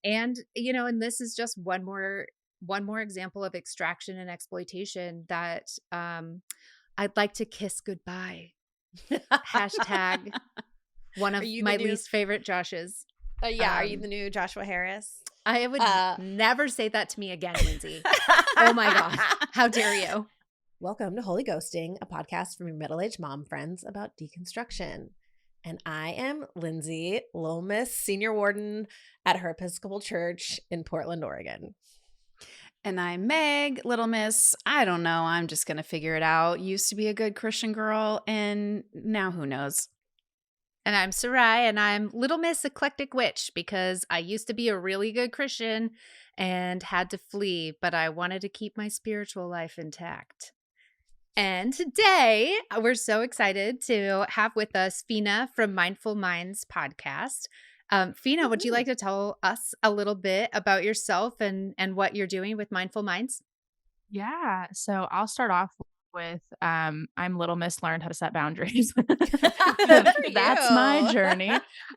And, and this is just one more example of extraction and exploitation that I'd like to kiss goodbye. Hashtag one Are of you the my new? least favorite Joshes. Yeah. Are you the new Joshua Harris? I would never say that to me again, Lindsay. Oh my God. How dare you? Welcome to Holy Ghosting, a podcast from your middle-aged mom friends about deconstruction. And I am Lindsay, Little Miss Senior Warden at her Episcopal Church in Portland, Oregon. And I'm Meg, Little Miss. I don't know. I'm just going to figure it out. Used to be a good Christian girl, and now who knows? And I'm Sarai, and I'm Little Miss Eclectic Witch because I used to be a really good Christian and had to flee, but I wanted to keep my spiritual life intact. And today, we're so excited to have with us Fina from Mindful Minds podcast. Fina, would you like to tell us a little bit about yourself and what you're doing with Mindful Minds? Yeah. So I'll start off with I'm Little Miss learned how to set boundaries. That's my journey.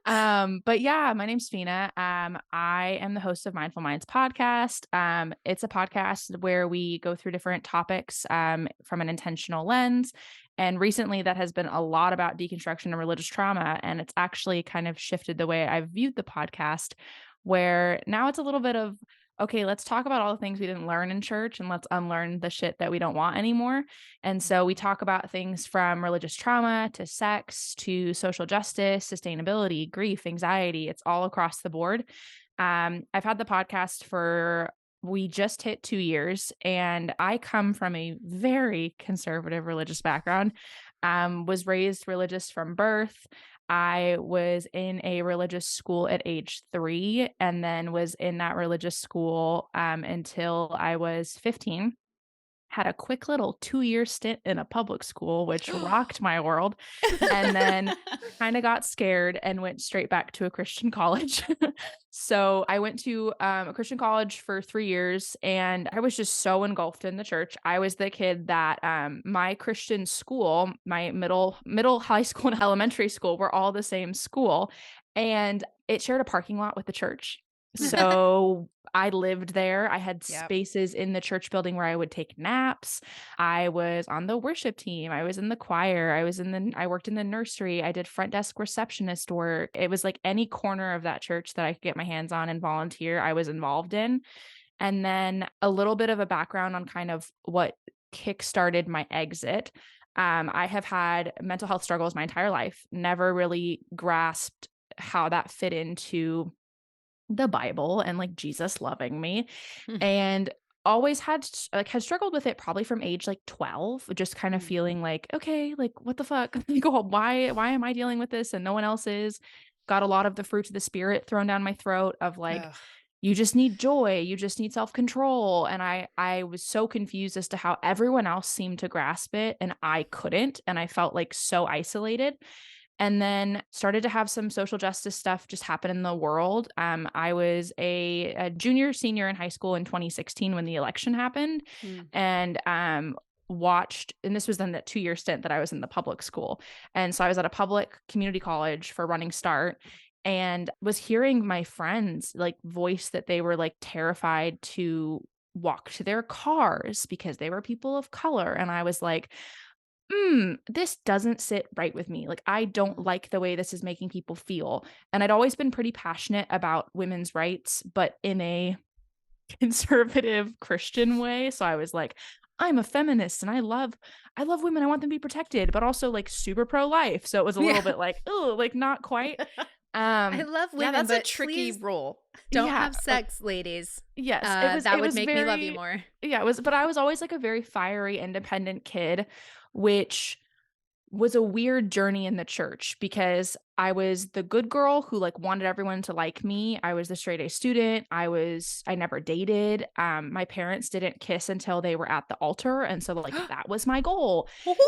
But yeah, my name's Fina. I am the host of Mindful Minds podcast. It's a podcast where we go through different topics from an intentional lens. And recently that has been a lot about deconstruction and religious trauma. And it's actually kind of shifted the way I've viewed the podcast, where now it's a little bit of, okay, let's talk about all the things we didn't learn in church and let's unlearn the shit that we don't want anymore. And so we talk about things from religious trauma to sex to social justice, sustainability, grief, anxiety. It's all across the board. I've had the podcast we just hit 2 years, and I come from a very conservative religious background. Was raised religious from birth. I was in a religious school at age 3 and then was in that religious school until I was 15. Had a quick little 2-year stint in a public school, which rocked my world, and then kind of got scared and went straight back to a Christian college. So I went to a Christian college for 3 years, and I was just so engulfed in the church. I was the kid that my Christian school, my middle, high school, and elementary school were all the same school, and it shared a parking lot with the church. So I lived there. I had spaces in the church building where I would take naps. I was on the worship team. I was in the choir. I worked in the nursery. I did front desk receptionist work. It was like any corner of that church that I could get my hands on and volunteer, I was involved in. And then a little bit of a background on kind of what kickstarted my exit. I have had mental health struggles my entire life, never really grasped how that fit into the Bible and like Jesus loving me, and always had struggled with it probably from age like 12, just kind of feeling like, okay, like what the fuck, like, oh, why am I dealing with this and no one else is? Got a lot of the fruit of the spirit thrown down my throat of like, you just need joy, you just need self-control. And I was so confused as to how everyone else seemed to grasp it and I couldn't, and I felt like so isolated. And then started to have some social justice stuff just happen in the world. I was a junior, senior in high school in 2016 when the election happened, and watched, and this was then that 2-year stint that I was in the public school. And so I was at a public community college for Running Start, and was hearing my friends like voice that they were like terrified to walk to their cars because they were people of color. And I was like, this doesn't sit right with me. Like, I don't like the way this is making people feel. And I'd always been pretty passionate about women's rights, but in a conservative Christian way. So I was like, I'm a feminist and I love women. I want them to be protected, but also like super pro-life. So it was a little bit like, oh, like not quite. I love women, that's but a tricky rule. Don't have sex, ladies. Yes, that would make me love you more. Yeah, but I was always like a very fiery, independent kid, which was a weird journey in the church because I was the good girl who like wanted everyone to like me. I was the straight A student. I never dated. My parents didn't kiss until they were at the altar. And so like that was my goal.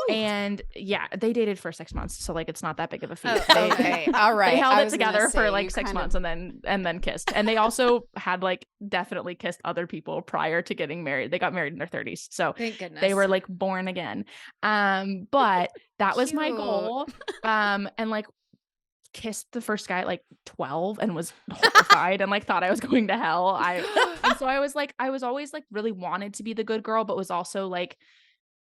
And yeah, they dated for 6 months. So like, it's not that big of a feat. Okay. All right. They held it together for like 6 months and then kissed. And they also had like definitely kissed other people prior to getting married. They got married in their 30s. So thank goodness. They were like born again. But that was my goal. And like kissed the first guy at like 12 and was horrified and like thought I was going to hell. And so I was always like really wanted to be the good girl, but was also like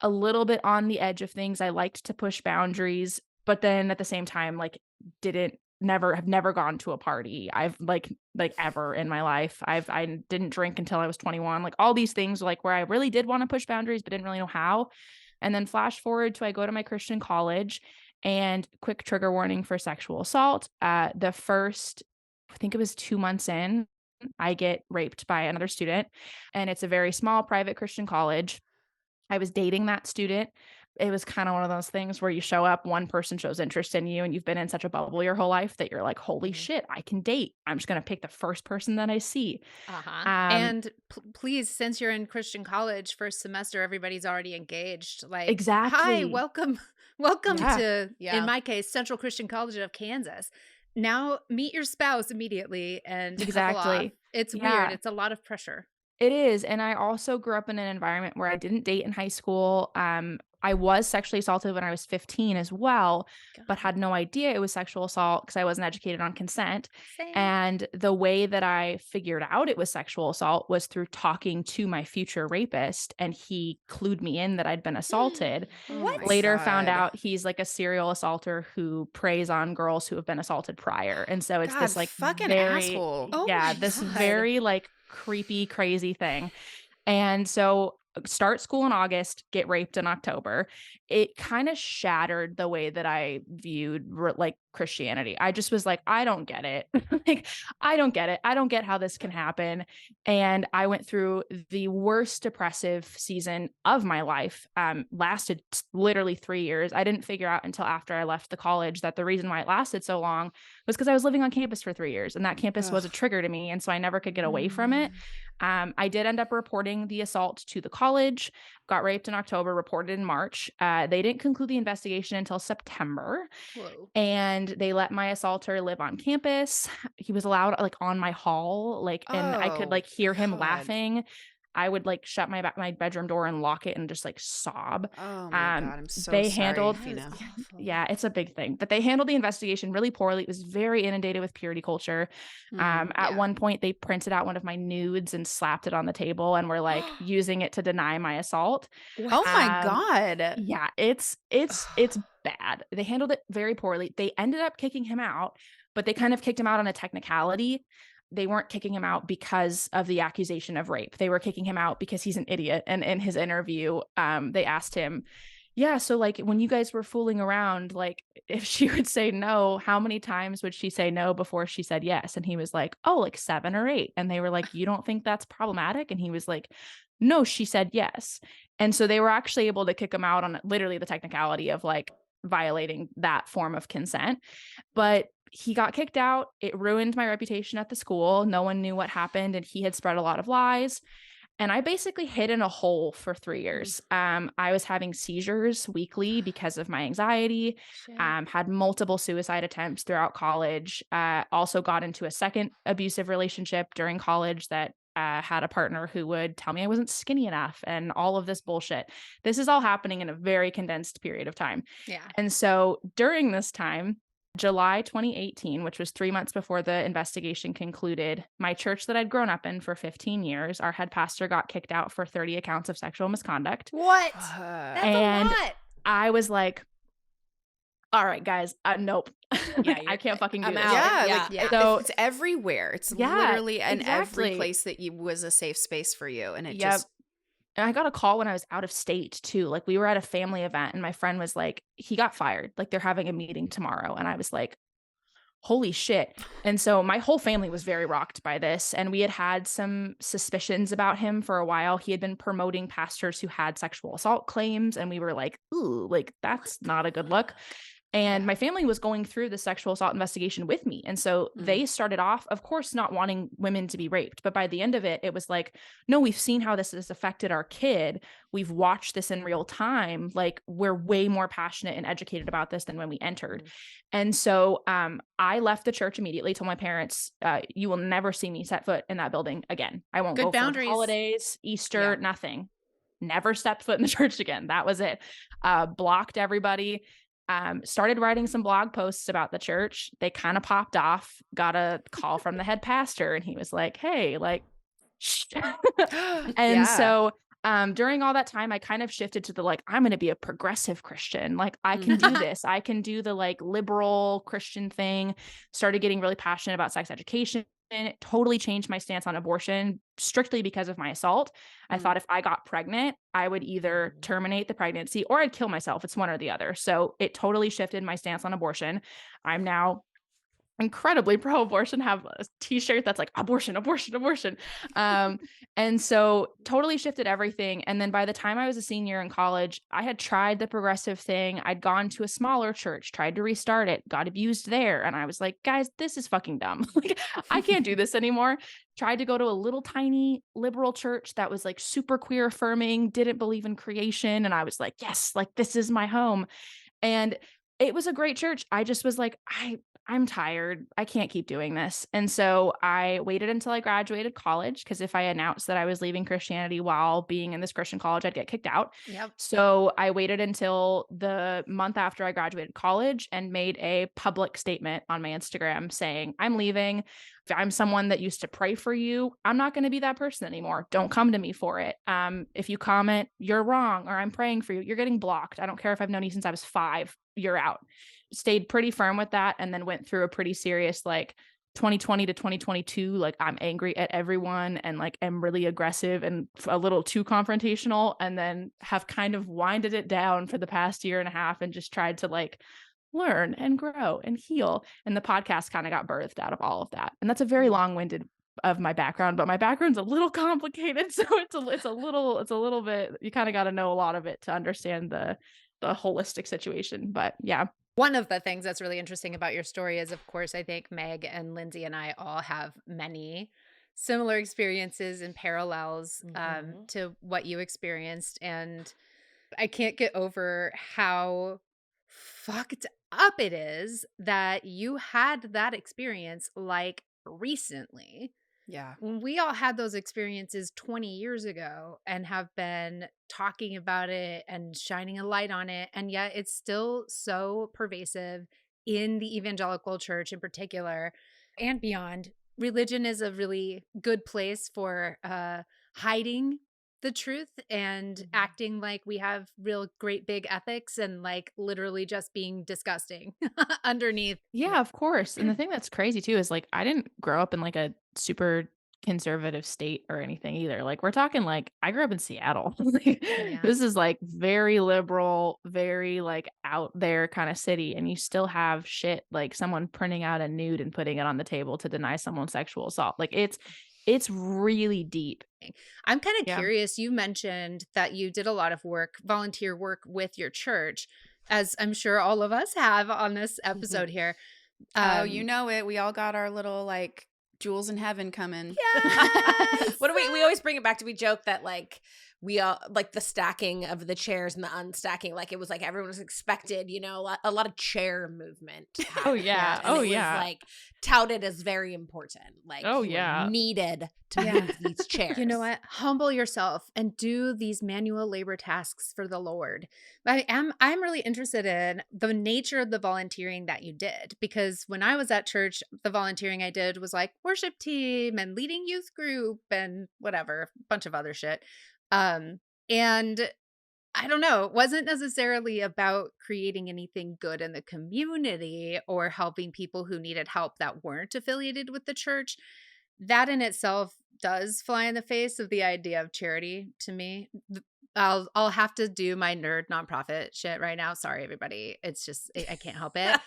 a little bit on the edge of things. I liked to push boundaries, but then at the same time, like have never gone to a party. I've like ever in my life. I didn't drink until I was 21. Like all these things like where I really did want to push boundaries, but didn't really know how. And then flash forward to I go to my Christian college, and quick trigger warning for sexual assault. The first, I think it was 2 months in, I get raped by another student, and it's a very small private Christian college. I was dating that student. It was kind of one of those things where you show up, one person shows interest in you, and you've been in such a bubble your whole life that you're like, holy shit, I can date. I'm just going to pick the first person that I see. And please, since you're in Christian college, first semester, everybody's already engaged. Like, exactly. Hi, welcome to, in my case, Central Christian College of Kansas. Now meet your spouse immediately and couple off. It's weird. It's a lot of pressure. It is. And I also grew up in an environment where I didn't date in high school. I was sexually assaulted when I was 15 as well, but had no idea it was sexual assault because I wasn't educated on consent. Same. And the way that I figured out it was sexual assault was through talking to my future rapist, and he clued me in that I'd been assaulted. Later found out he's like a serial assaulter who preys on girls who have been assaulted prior. And so it's this like fucking very, asshole. this very like creepy, crazy thing. And so start school in August, get raped in October. It kind of shattered the way that I viewed like Christianity. I just was like, I don't get it. Like, I don't get it. I don't get how this can happen. And I went through the worst depressive season of my life. Lasted literally 3 years. I didn't figure out until after I left the college that the reason why it lasted so long was because I was living on campus for 3 years, and that campus was a trigger to me. And so I never could get away from it. I did end up reporting the assault to the college, got raped in October, reported in March. They didn't conclude the investigation until September. Whoa. And they let my assaulter live on campus. He was allowed like on my hall, like, and I could like hear him laughing. I would like shut my bedroom door and lock it and just like sob. Oh my God, I'm so they sorry, handled, Fina. yeah, it's a big thing, but they handled the investigation really poorly. It was very inundated with purity culture. At one point they printed out one of my nudes and slapped it on the table and were like using it to deny my assault. Oh my God. Yeah, it's bad. They handled it very poorly. They ended up kicking him out, but they kind of kicked him out on a technicality. They weren't kicking him out because of the accusation of rape. They were kicking him out because he's an idiot. And in his interview, they asked him, yeah, so like when you guys were fooling around, like if she would say no, how many times would she say no before she said yes? And he was like, oh, like 7 or 8. And they were like, you don't think that's problematic? And he was like, no, she said yes. And so they were actually able to kick him out on literally the technicality of like violating that form of consent. But he got kicked out. It ruined my reputation at the school. No one knew what happened, and he had spread a lot of lies. And I basically hid in a hole for 3 years. I was having seizures weekly because of my anxiety, had multiple suicide attempts throughout college, also got into a second abusive relationship during college that had a partner who would tell me I wasn't skinny enough and all of this bullshit. This is all happening in a very condensed period of time. Yeah. And so during this time, July 2018, which was 3 months before the investigation concluded, my church that I'd grown up in for 15 years, our head pastor got kicked out for 30 accounts of sexual misconduct. What? That's a lot. I was like, all right, guys, nope. Yeah, I can't fucking do this. So it's everywhere. It's literally in every place that was a safe space for you. And it just... And I got a call when I was out of state too. Like we were at a family event and my friend was like, he got fired. Like they're having a meeting tomorrow. And I was like, holy shit. And so my whole family was very rocked by this. And we had some suspicions about him for a while. He had been promoting pastors who had sexual assault claims. And we were like, ooh, like that's not a good look. And my family was going through the sexual assault investigation with me. And so they started off, of course, not wanting women to be raped. But by the end of it, it was like, no, we've seen how this has affected our kid. We've watched this in real time. Like we're way more passionate and educated about this than when we entered. And so I left the church immediately, told my parents, you will never see me set foot in that building again. I won't go for holidays, Easter, nothing. Never stepped foot in the church again. That was it. Blocked everybody. Started writing some blog posts about the church. They kind of popped off, got a call from the head pastor, and he was like, hey, like, shh. And so during all that time, I kind of shifted to the, like, I'm going to be a progressive Christian. Like, I can do this. I can do the like liberal Christian thing. Started getting really passionate about sex education. And it totally changed my stance on abortion strictly because of my assault. I thought if I got pregnant, I would either terminate the pregnancy or I'd kill myself. It's one or the other. So it totally shifted my stance on abortion. I'm now incredibly pro-abortion, have a t-shirt that's like abortion, abortion, abortion. And so totally shifted everything. And then by the time I was a senior in college, I had tried the progressive thing. I'd gone to a smaller church, tried to restart it, got abused there. And I was like, guys, this is fucking dumb. Like, I can't do this anymore. Tried to go to a little tiny liberal church that was like super queer affirming, didn't believe in creation. And I was like, yes, like this is my home. And it was a great church. I just was like, I'm tired. I can't keep doing this. And so I waited until I graduated college, because if I announced that I was leaving Christianity while being in this Christian college, I'd get kicked out. Yep. So I waited until the month after I graduated college and made a public statement on my Instagram saying, I'm leaving. If I'm someone that used to pray for you, I'm not going to be that person anymore. Don't come to me for it. If you comment, you're wrong, or I'm praying for you, you're getting blocked. I don't care if I've known you since I was 5, you're out. Stayed pretty firm with that, and then went through a pretty serious, like 2020 to 2022, like I'm angry at everyone and like am really aggressive and a little too confrontational, and then have kind of winded it down for the past year and a half and just tried to like learn and grow and heal. And the podcast kind of got birthed out of all of that. And that's a very long-winded of my background, but my background's a little complicated. So it's a little bit, you kind of got to know a lot of it to understand the holistic situation. But yeah. One of the things that's really interesting about your story is, of course, I think Meg and Lindsay and I all have many similar experiences and parallels to what you experienced. And I can't get over how fucked up it is that you had that experience like recently. Yeah. When we all had those experiences 20 years ago and have been talking about it and shining a light on it, and yet it's still so pervasive in the evangelical church in particular and beyond. Religion is a really good place for hiding the truth and acting like we have real great big ethics and like literally just being disgusting underneath. Yeah, of course. And the thing that's crazy too is like I didn't grow up in like a super conservative state or anything either. Like we're talking like I grew up in Seattle. This is like very liberal, very like out there kind of city, and you still have shit like someone printing out a nude and putting it on the table to deny someone sexual assault. Like it's really deep. I'm kind of curious. You mentioned that you did a lot of work, volunteer work with your church, as I'm sure all of us have on this episode here. Oh, you know it. We all got our little like jewels in heaven coming. Yes. What do we always bring it back to? We joke that like we all like the stacking of the chairs and the unstacking, like it was like everyone was expected, you know, a lot of chair movement happened. Oh yeah. And oh it yeah. was like touted as very important. Like needed to move these chairs. You know what? Humble yourself and do these manual labor tasks for the Lord. I'm really interested in the nature of the volunteering that you did, because when I was at church, the volunteering I did was like worship team and leading youth group and whatever, a bunch of other shit. And I don't know, it wasn't necessarily about creating anything good in the community or helping people who needed help that weren't affiliated with the church. That in itself does fly in the face of the idea of charity to me. I'll have to do my nerd nonprofit shit right now. Sorry, everybody. It's just, I can't help it.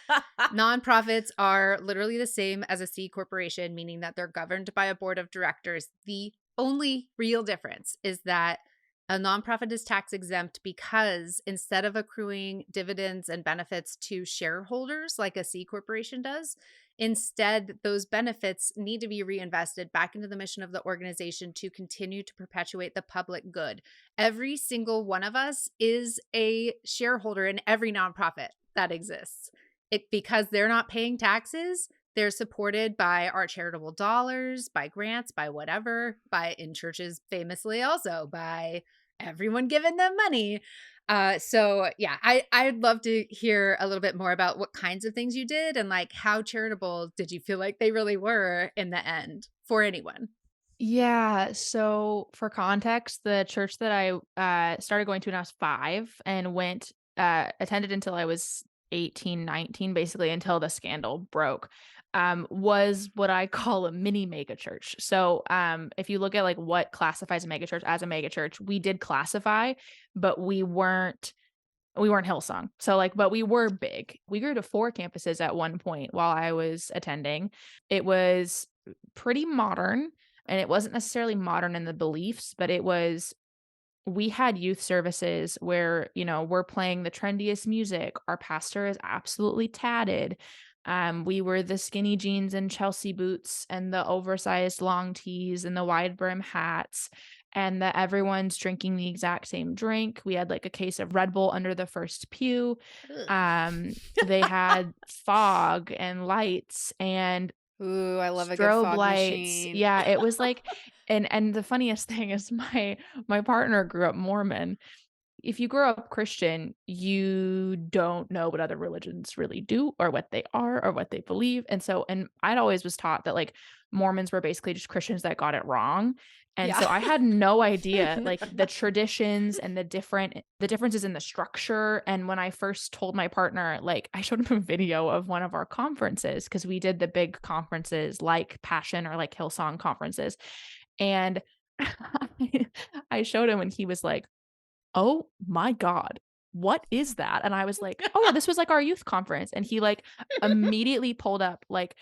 Nonprofits are literally the same as a C corporation, meaning that they're governed by a board of directors. The only real difference is that a nonprofit is tax exempt because instead of accruing dividends and benefits to shareholders like a C corporation does, instead those benefits need to be reinvested back into the mission of the organization to continue to perpetuate the public good. Every single one of us is a shareholder in every nonprofit that exists. Because they're not paying taxes, they're supported by our charitable dollars, by grants, by whatever, in churches famously also, by everyone giving them money. So yeah, I'd love to hear a little bit more about what kinds of things you did and like how charitable did you feel like they really were in the end for anyone? Yeah, so for context, the church that I started going to when I was 5 and went attended until I was 18, 19, basically until the scandal broke, was what I call a mini mega church. So, if you look at like what classifies a mega church as a mega church, we did classify, but we weren't Hillsong. So like, but we were big. We grew to 4 campuses at one point while I was attending. It was pretty modern, and it wasn't necessarily modern in the beliefs, but we had youth services where, we're playing the trendiest music. Our pastor is absolutely tatted. We were the skinny jeans and Chelsea boots and the oversized long tees and the wide brim hats, and that everyone's drinking the exact same drink. We had like a case of Red Bull under the first pew. They had fog and lights and Ooh, I love a good strobe fog lights. machine. Yeah, it was like, and the funniest thing is my partner grew up Mormon. If you grow up Christian, you don't know what other religions really do or what they are or what they believe. And I'd always was taught that like Mormons were basically just Christians that got it wrong. And so Yeah. I had no idea like the traditions and the differences in the structure. And when I first told my partner, like I showed him a video of one of our conferences because we did the big conferences like Passion or like Hillsong conferences. And I showed him and he was like, "Oh my God, what is that?" And I was like, "Oh yeah, this was like our youth conference." And he like immediately pulled up like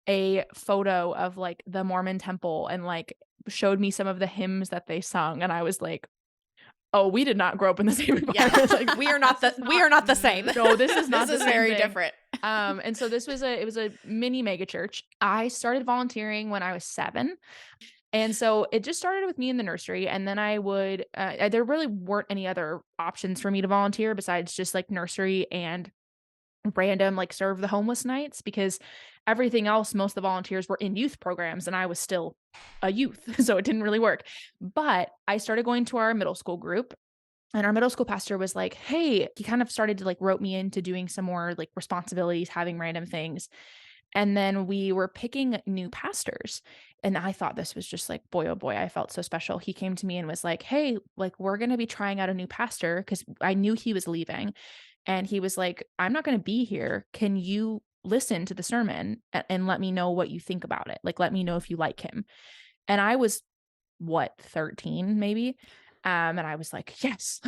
a photo of like the Mormon temple and like showed me some of the hymns that they sung. And I was like, "Oh, we did not grow up in the same environment." Yeah. Like we are not the same. no, this is not This the is same very thing. different. And so it was a mini mega church. I started volunteering when I was 7. And so it just started with me in the nursery. And then I would, there really weren't any other options for me to volunteer besides just like nursery and random like serve the homeless nights because everything else, most of the volunteers were in youth programs and I was still a youth. So it didn't really work. But I started going to our middle school group. And our middle school pastor was like, "Hey," he kind of started to like rope me into doing some more like responsibilities, having random things. And then we were picking new pastors. And I thought this was just like, boy, oh boy, I felt so special. He came to me and was like, "Hey, like, we're going to be trying out a new pastor," because I knew he was leaving. And he was like, "I'm not going to be here. Can you listen to the sermon and let me know what you think about it? Like, let me know if you like him." And I was, what, 13 maybe? And I was like, "Yes,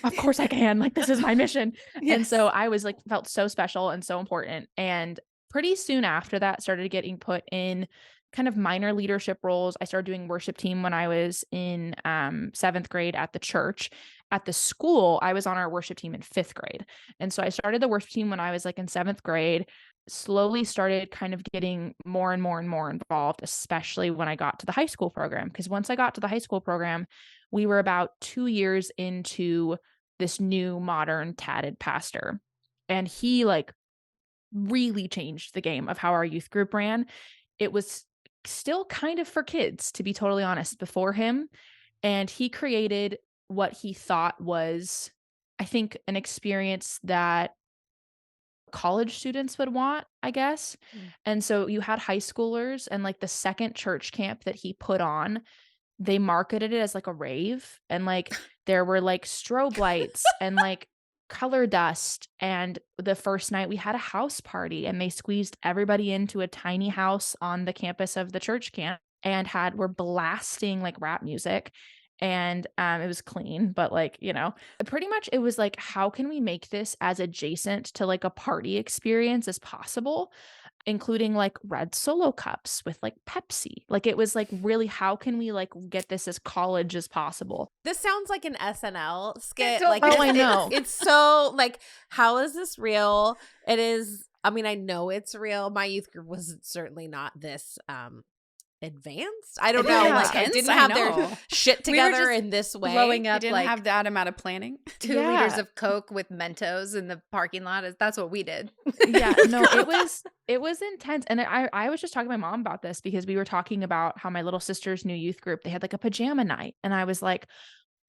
of course I can. Like, this is my mission." And so I was like, felt so special and so important. And pretty soon after that, started getting put in kind of minor leadership roles. I started doing worship team when I was in 7th grade at the church. At the school, I was on our worship team in 5th grade. And so I started the worship team when I was like in 7th grade, slowly started kind of getting more and more and more involved, especially when I got to the high school program. Because once I got to the high school program, we were about 2 years into this new modern tatted pastor. And he like really changed the game of how our youth group ran. It was still kind of for kids, to be totally honest, before him. And he created what he thought was, I think, an experience that college students would want, I guess. And so you had high schoolers, and like the second church camp that he put on, they marketed it as like a rave, and like there were like strobe lights and like color dust. And the first night we had a house party and they squeezed everybody into a tiny house on the campus of the church camp and were blasting like rap music. And it was clean, but like, pretty much it was like, how can we make this as adjacent to like a party experience as possible, including like red Solo cups with like Pepsi. Like it was like, really, how can we like get this as college as possible? This sounds like an SNL skit. I know. It's so like, how is this real? It is. I mean, I know it's real. My youth group was certainly not this advanced. I don't know. Like, I didn't have their shit together in this way. Blowing up, didn't like, have that amount of planning. 2 liters of Coke with Mentos in the parking lot. That's what we did. Yeah, no, it was intense. And I was just talking to my mom about this because we were talking about how my little sister's new youth group, they had like a pajama night. And I was like,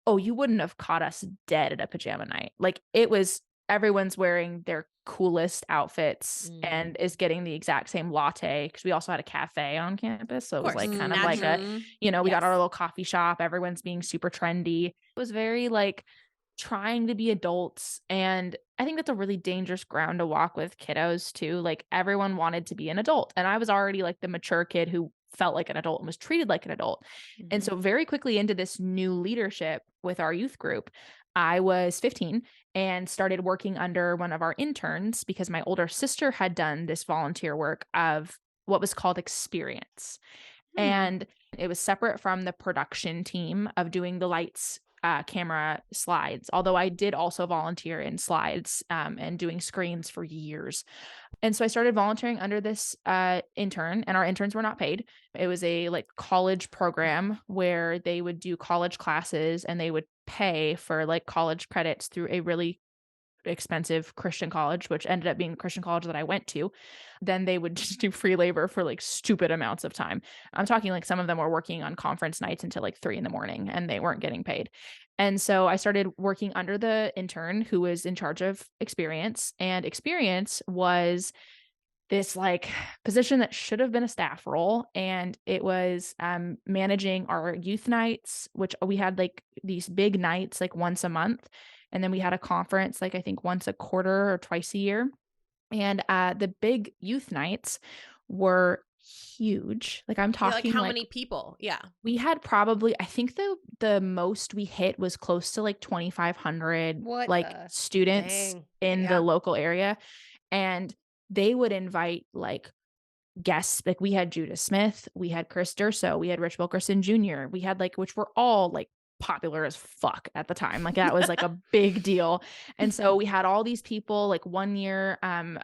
oh, you wouldn't have caught us dead at a pajama night. Like, it was everyone's wearing their coolest outfits and is getting the exact same latte, because we also had a cafe on campus. So it was like kind of like a, we got our little coffee shop. Everyone's being super trendy. It was very like trying to be adults. And I think that's a really dangerous ground to walk with kiddos too. Like, everyone wanted to be an adult. And I was already like the mature kid who felt like an adult and was treated like an adult. And so very quickly into this new leadership with our youth group, I was 15 and started working under one of our interns, because my older sister had done this volunteer work of what was called Experience. And it was separate from the production team of doing the lights, camera, slides, although I did also volunteer in slides and doing screens for years. And so I started volunteering under this intern, and our interns were not paid. It was a like college program where they would do college classes and they would pay for like college credits through a really expensive Christian college, which ended up being the Christian college that I went to. Then they would just do free labor for like stupid amounts of time. I'm talking like some of them were working on conference nights until like 3 a.m. and they weren't getting paid. And so I started working under the intern who was in charge of Experience. And Experience was this like position that should have been a staff role. And it was managing our youth nights, which we had like these big nights like once a month. And then we had a conference like I think once a quarter or twice a year. And the big youth nights were huge. Like, I'm talking like how many people? Yeah. We had probably, I think the most we hit was close to like 2,500 students in the local area. And they would invite like guests. Like, we had Judah Smith, we had Chris Durso, we had Rich Wilkerson Jr., we had like, which were all like popular as fuck at the time. Like, that was like a big deal. And so we had all these people. Like, one year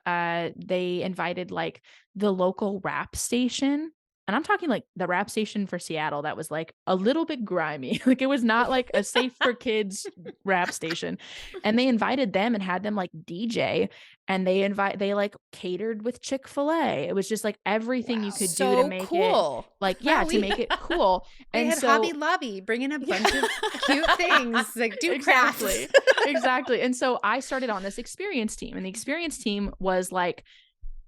they invited like the local rap station. And I'm talking like the rap station for Seattle that was like a little bit grimy. Like, it was not like a safe for kids rap station. And they invited them and had them like DJ, and they like catered with Chick-fil-A. It was just like everything you could do to make it like, to make it cool. They and had so Hobby Lobby bringing a bunch of cute things, like do crafts. Exactly. And so I started on this Experience team, and the Experience team was like,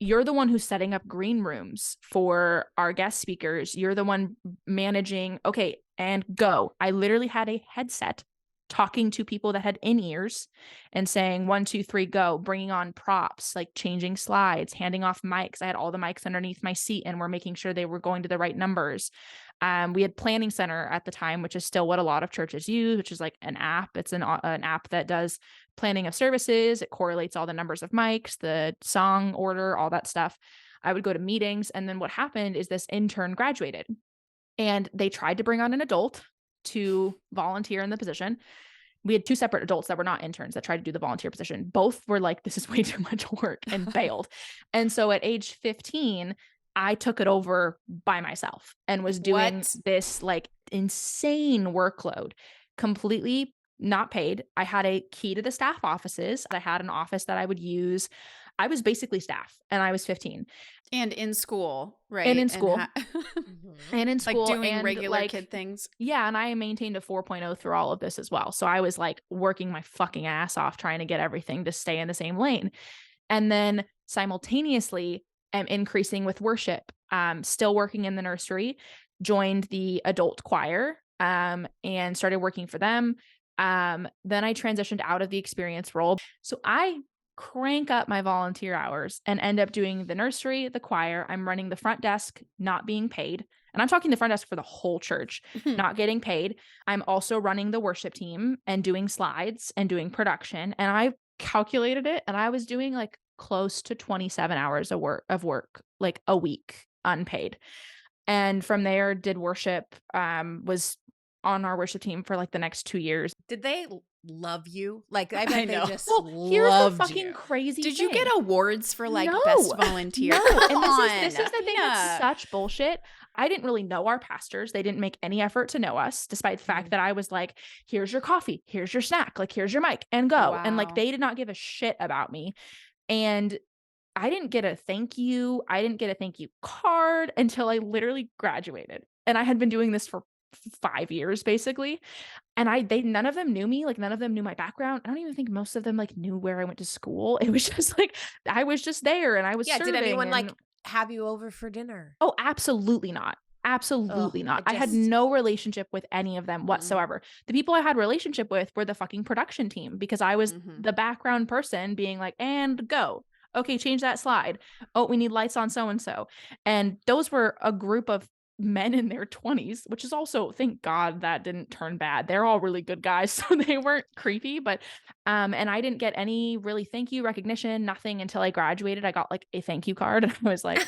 you're the one who's setting up green rooms for our guest speakers. You're the one managing, okay, and go. I literally had a headset talking to people that had in-ears and saying 1, 2, 3, go, bringing on props, like changing slides, handing off mics. I had all the mics underneath my seat, and we're making sure they were going to the right numbers. We had Planning Center at the time, which is still what a lot of churches use, which is like an app. It's an app that does planning of services. It correlates all the numbers of mics, the song order, all that stuff. I would go to meetings. And then what happened is this intern graduated, and they tried to bring on an adult to volunteer in the position. We had 2 separate adults that were not interns that tried to do the volunteer position. Both were like, this is way too much work, and bailed. And so at age 15, I took it over by myself and was doing this like insane workload, completely not paid. I had a key to the staff offices. I had an office that I would use. I was basically staff, and I was 15. And in school, right? And in school. And in school. Like doing and regular kid things. Yeah. And I maintained a 4.0 through all of this as well. So I was like working my fucking ass off trying to get everything to stay in the same lane. And then simultaneously, I'm increasing with worship, still working in the nursery, joined the adult choir, and started working for them. Then I transitioned out of the Experience role. So I crank up my volunteer hours and end up doing the nursery, the choir. I'm running the front desk, not being paid. And I'm talking the front desk for the whole church, not getting paid. I'm also running the worship team and doing slides and doing production. And I calculated it, and I was doing like close to 27 hours of work like a week, unpaid. And from there, did worship, was on our worship team for like the next 2 years. Did they love you? Like, I bet they just here's loved the fucking you. crazy Did thing. you get awards for like No. best volunteer? No. And this is the thing Fina. that's such bullshit. I didn't really know our pastors. They didn't make any effort to know us, despite the fact that I was like, here's your coffee, here's your snack, like here's your mic, and go. Wow. And like, they did not give a shit about me. And I didn't get a thank you. I didn't get a thank you card until I literally graduated. And I had been doing this for 5 years basically. And none of them knew me, like none of them knew my background. I don't even think most of them like knew where I went to school. It was just like I was just there and I was Yeah, did serving anyone and like have you over for dinner? oh, absolutely not. Ugh, Absolutely not. I had just no relationship with any of them Mm-mm. whatsoever. The people I had relationship with were the fucking production team because I was Mhm. the background person being like, and go. Okay, change that slide. Oh, we need lights on so and so. And those were a group of men in their 20s, which is also, thank God that didn't turn bad. They're all really good guys, so they weren't creepy, but and I didn't get any really thank you recognition, nothing until I graduated. I got like a thank you card and I was like,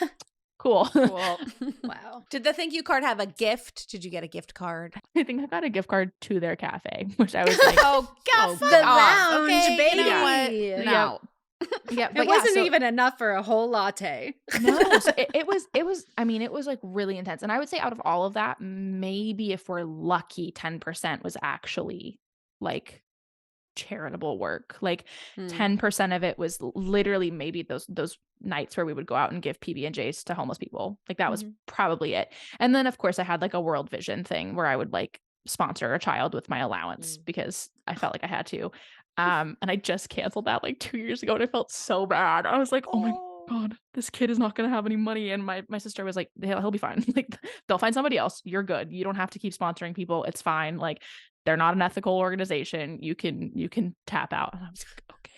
cool. Cool. Wow. Did the thank you card have a gift? Did you get a gift card? I think I got a gift card to their cafe, which I was like, Oh, God, Oh, fuck The off. lounge, Okay, baby. you know what? what? No. yeah, but It wasn't so, even enough for a whole latte. no. So it was, I mean, it was like really intense. And I would say out of all of that, maybe if we're lucky, 10% was actually like charitable work. Like Mm. 10% of it was literally maybe those nights where we would go out and give PB&Js to homeless people. Like that was probably it. And then of course I had like a World Vision thing where I would like sponsor a child with my allowance because I felt like I had to. And I just canceled that like 2 years ago and I felt so bad. I was like, oh my God, this kid is not going to have any money. And my sister was like, he'll be fine. Like they'll find somebody else. You're good. You don't have to keep sponsoring people. It's fine. Like they're not an ethical organization. You can tap out. And I was like, okay.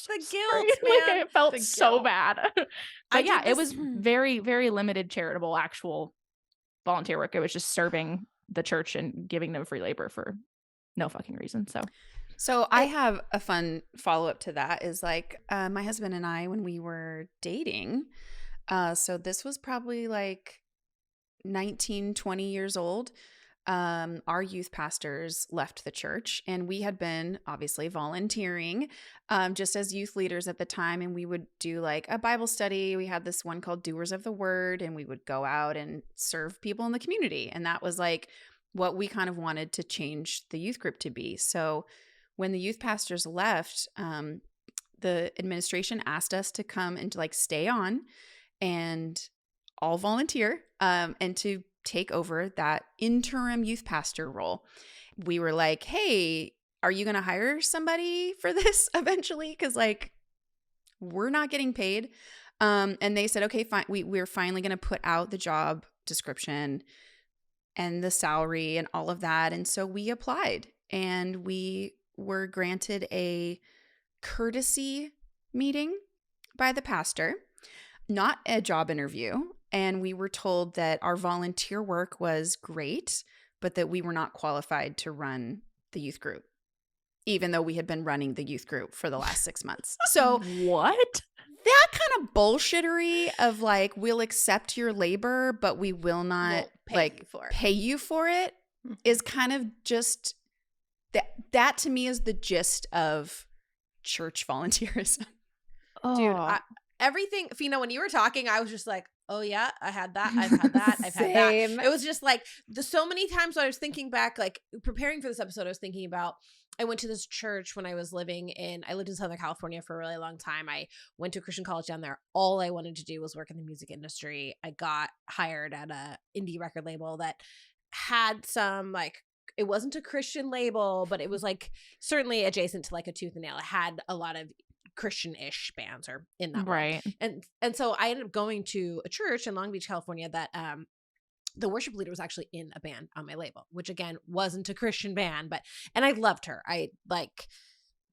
The guilt, Like man. it felt The so guilt. bad. But I yeah, did it this- was very, very limited charitable actual volunteer work. It was just serving the church and giving them free labor for no fucking reason. So I have a fun follow-up to that is like my husband and I, when we were dating, so this was probably like 19, 20 years old, our youth pastors left the church and we had been obviously volunteering just as youth leaders at the time. And we would do like a Bible study. We had this one called Doers of the Word and we would go out and serve people in the community. And that was like what we kind of wanted to change the youth group to be. So when the youth pastors left, the administration asked us to come and to like stay on and all volunteer and to take over that interim youth pastor role. We were like, hey, are you going to hire somebody for this eventually? Because like we're not getting paid. And they said, okay, fine. We're finally going to put out the job description and the salary and all of that. And so we applied and we were granted a courtesy meeting by the pastor, not a job interview. And we were told that our volunteer work was great, but that we were not qualified to run the youth group, even though we had been running the youth group for the last 6 months. So what? That kind of bullshittery of like, we'll accept your labor, but we will not pay you for it is kind of just that to me is the gist of church volunteerism. Oh. Dude, everything, Fina, when you were talking, I was just like, oh yeah, I had that. I've had that. I've had that. It was just like so many times when I was thinking back, like preparing for this episode, I was thinking about, I went to this church when I lived in Southern California for a really long time. I went to a Christian college down there. All I wanted to do was work in the music industry. I got hired at a indie record label that had some like, it wasn't a Christian label, but it was like certainly adjacent to like a Tooth and Nail. It had a lot of Christian-ish bands or in that right world. And so I ended up going to a church in Long Beach, California that the worship leader was actually in a band on my label, which again wasn't a Christian band, and I loved her.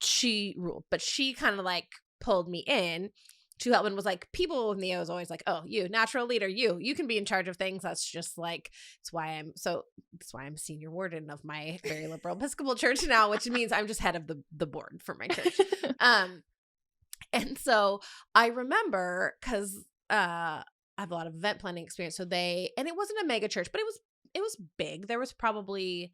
She ruled, but she kind of like pulled me in to help and was like, people with me, I was always like, oh, you natural leader, you can be in charge of things. That's just like, that's why I'm senior warden of my very liberal Episcopal church now, which means I'm just head of the board for my church. And so I remember because I have a lot of event planning experience. So and it wasn't a mega church, but it was big. There was probably,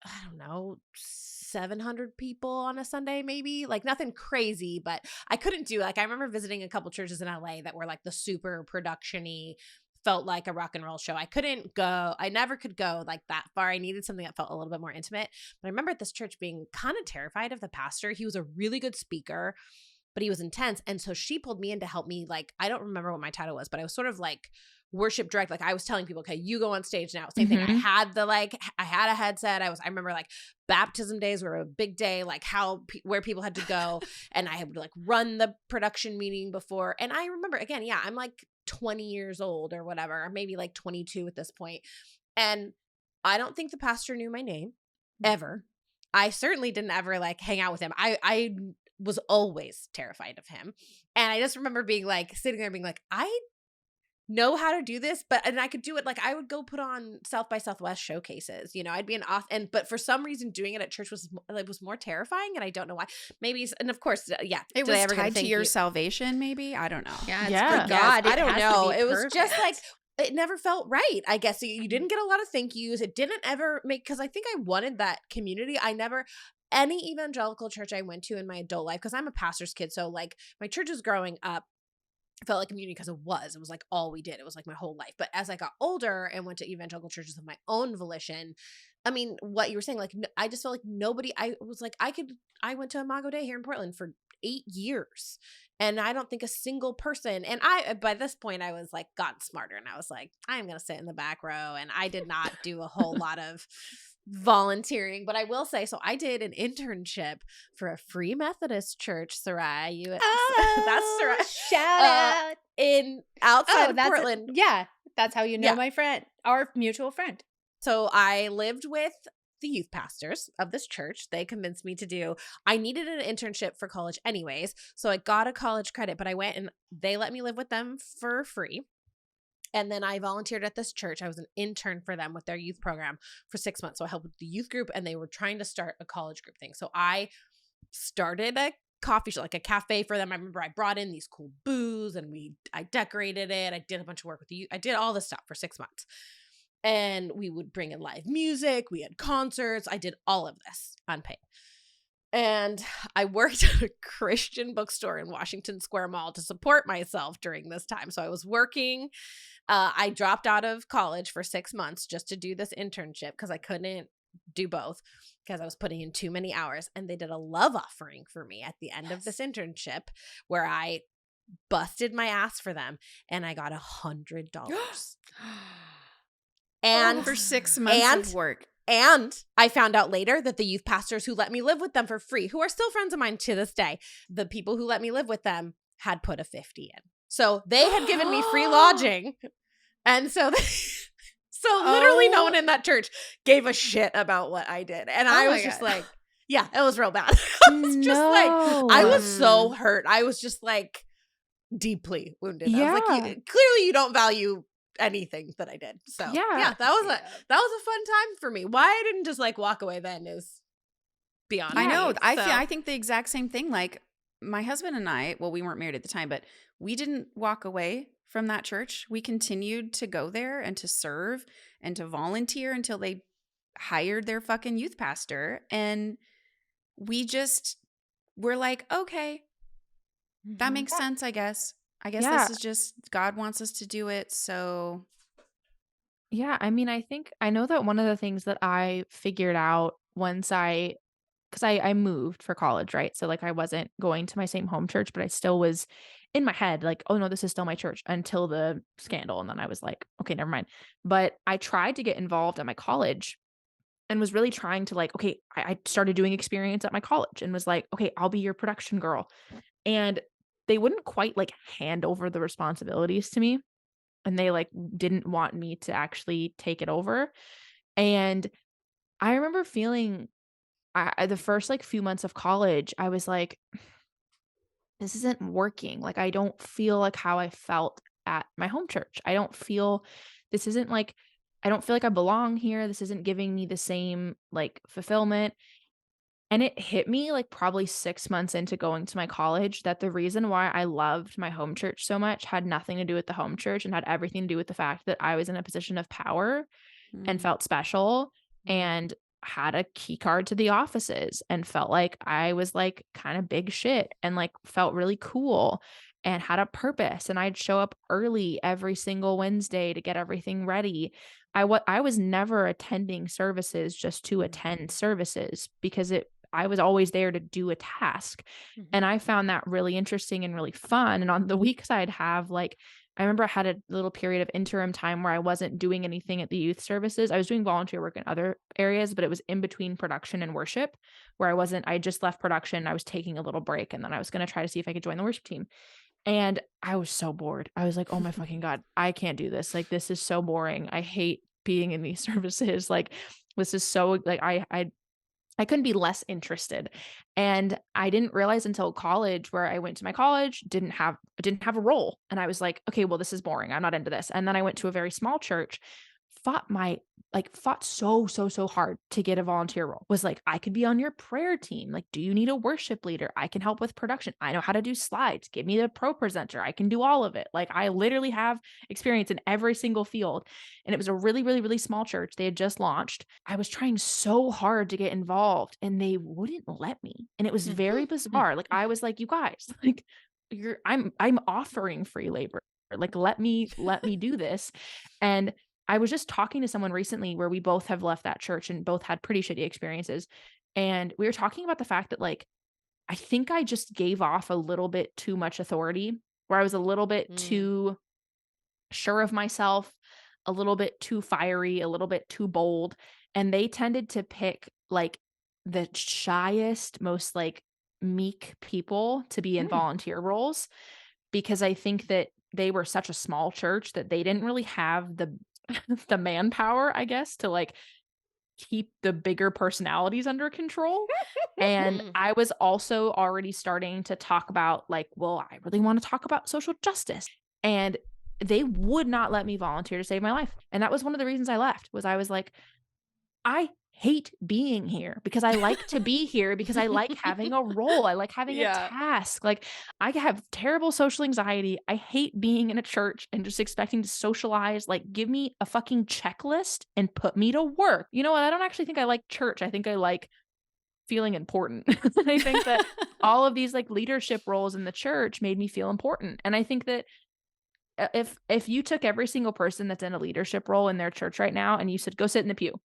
I don't know, 700 people on a Sunday, maybe, like nothing crazy, but I couldn't do, like, I remember visiting a couple churches in LA that were like the super production-y, felt like a rock and roll show. I never could go like that far. I needed something that felt a little bit more intimate. But I remember at this church being kind of terrified of the pastor. He was a really good speaker, but he was intense. And so she pulled me in to help me. Like, I don't remember what my title was, but I was sort of like worship direct. Like I was telling people, okay, you go on stage now. Same thing. I had I had a headset. I remember like baptism days were a big day, like where people had to go. And I would like run the production meeting before. And I remember again, yeah, I'm like 20 years old or whatever, or maybe like 22 at this point. And I don't think the pastor knew my name ever. I certainly didn't ever like hang out with him. I was always terrified of him. And I just remember being like sitting there being like, I know how to do this, and I could do it. Like I would go put on South by Southwest showcases, I'd be but for some reason doing it at church was more terrifying, and I don't know why. Maybe, and of course, yeah, it was tied to your salvation. Maybe, I don't know. Yeah, it's for God. I don't know. It was just like it never felt right. I guess you didn't get a lot of thank yous. It didn't ever because I think I wanted that community. Any evangelical church I went to in my adult life, because I'm a pastor's kid, so like my church was growing up. Felt like community because it was like all we did. It was like my whole life. But as I got older and went to evangelical churches of my own volition, I mean, what you were saying, like, I just felt like nobody, I was like, I went to Imago Dei here in Portland for 8 years. And I don't think a single person, and by this point, I was like, gotten smarter. And I was like, I'm going to sit in the back row. And I did not do a whole lot of volunteering, but I will say, so I did an internship for a Free Methodist church, Sarai. That's Sarai. Shout out outside of Portland. That's how you know my friend, our mutual friend. So I lived with the youth pastors of this church. They convinced me I needed an internship for college anyways, so I got a college credit, but I went and they let me live with them for free. And then I volunteered at this church. I was an intern for them with their youth program for 6 months. So I helped with the youth group, and they were trying to start a college group thing. So I started a coffee shop, like a cafe for them. I remember I brought in these cool booze and I decorated it. I did a bunch of work with the youth. I did all this stuff for 6 months. And we would bring in live music. We had concerts. I did all of this unpaid. And I worked at a Christian bookstore in Washington Square Mall to support myself during this time. So I was working. I dropped out of college for 6 months just to do this internship because I couldn't do both because I was putting in too many hours. And they did a love offering for me at the end of this internship where I busted my ass for them, and I got $100. And for 6 months of work. And I found out later that the youth pastors who let me live with them for free, who are still friends of mine to this day, the people who let me live with them had put a 50 in. So they had given me free lodging. And so literally no one in that church gave a shit about what I did. And I was just like, yeah, it was real bad. I was so hurt. I was just like deeply wounded. Yeah. I was like, clearly you don't value anything that I did. So yeah, that was a fun time for me. Why I didn't just like walk away then is beyond. I know. me. I think the exact same thing. Like my husband and I, well, we weren't married at the time, but we didn't walk away from that church. We continued to go there and to serve and to volunteer until they hired their fucking youth pastor. And we're like, okay, that makes sense, I guess. This is just God wants us to do it. So Yeah, I mean, I know that one of the things that I figured out because I moved for college, right? So like I wasn't going to my same home church, but I still was in my head like, oh no, this is still my church until the scandal. And then I was like, okay, never mind. But I tried to get involved at my college and was really trying to like, okay, I started doing experience at my college and was like, okay, I'll be your production girl. And they wouldn't quite like hand over the responsibilities to me. And they like didn't want me to actually take it over. And I remember feeling the first like few months of college, I was like, this isn't working. Like, I don't feel like how I felt at my home church. I don't feel like I belong here. This isn't giving me the same like fulfillment. And it hit me like probably 6 months into going to my college that the reason why I loved my home church so much had nothing to do with the home church and had everything to do with the fact that I was in a position of power and felt special and had a key card to the offices and felt like I was like kind of big shit and like felt really cool and had a purpose. And I'd show up early every single Wednesday to get everything ready. I was never attending services just to attend services because I was always there to do a task. And I found that really interesting and really fun. And on the weeks I'd I remember I had a little period of interim time where I wasn't doing anything at the youth services. I was doing volunteer work in other areas, but it was in between production and worship where I just left production. I was taking a little break and then I was going to try to see if I could join the worship team. And I was so bored. I was like, oh my fucking God, I can't do this. Like, this is so boring. I hate being in these services. Like, this is so like, I couldn't be less interested. And I didn't realize until college where I went to my college, didn't have a role. And I was like, okay, well, this is boring. I'm not into this. And then I went to a very small church, fought so hard to get a volunteer role. Was like, I could be on your prayer team. Like, do you need a worship leader? I can help with production. I know how to do slides. Give me the pro presenter. I can do all of it. Like, I literally have experience in every single field. And it was a really small church. They had just launched. I was trying so hard to get involved and they wouldn't let me. And it was very bizarre. Like, I was like, you guys, like, I'm offering free labor. Like, let me do this. And I was just talking to someone recently where we both have left that church and both had pretty shitty experiences. And we were talking about the fact that, like, I think I just gave off a little bit too much authority, where I was a little bit too sure of myself, a little bit too fiery, a little bit too bold. And they tended to pick like the shyest, most like meek people to be in volunteer roles, because I think that they were such a small church that they didn't really have the the manpower, I guess, to like keep the bigger personalities under control. And I was also already starting to talk about like, well, I really want to talk about social justice. And they would not let me volunteer to save my life. And that was one of the reasons I left. Was I was like, I hate being here because I like to be here because I like having a role. I like having a task. Like, I have terrible social anxiety. I hate being in a church and just expecting to socialize. Like, give me a fucking checklist and put me to work. You know what? I don't actually think I like church. I think I like feeling important. I think that all of these like leadership roles in the church made me feel important. And I think that if you took every single person that's in a leadership role in their church right now and you said, go sit in the pew,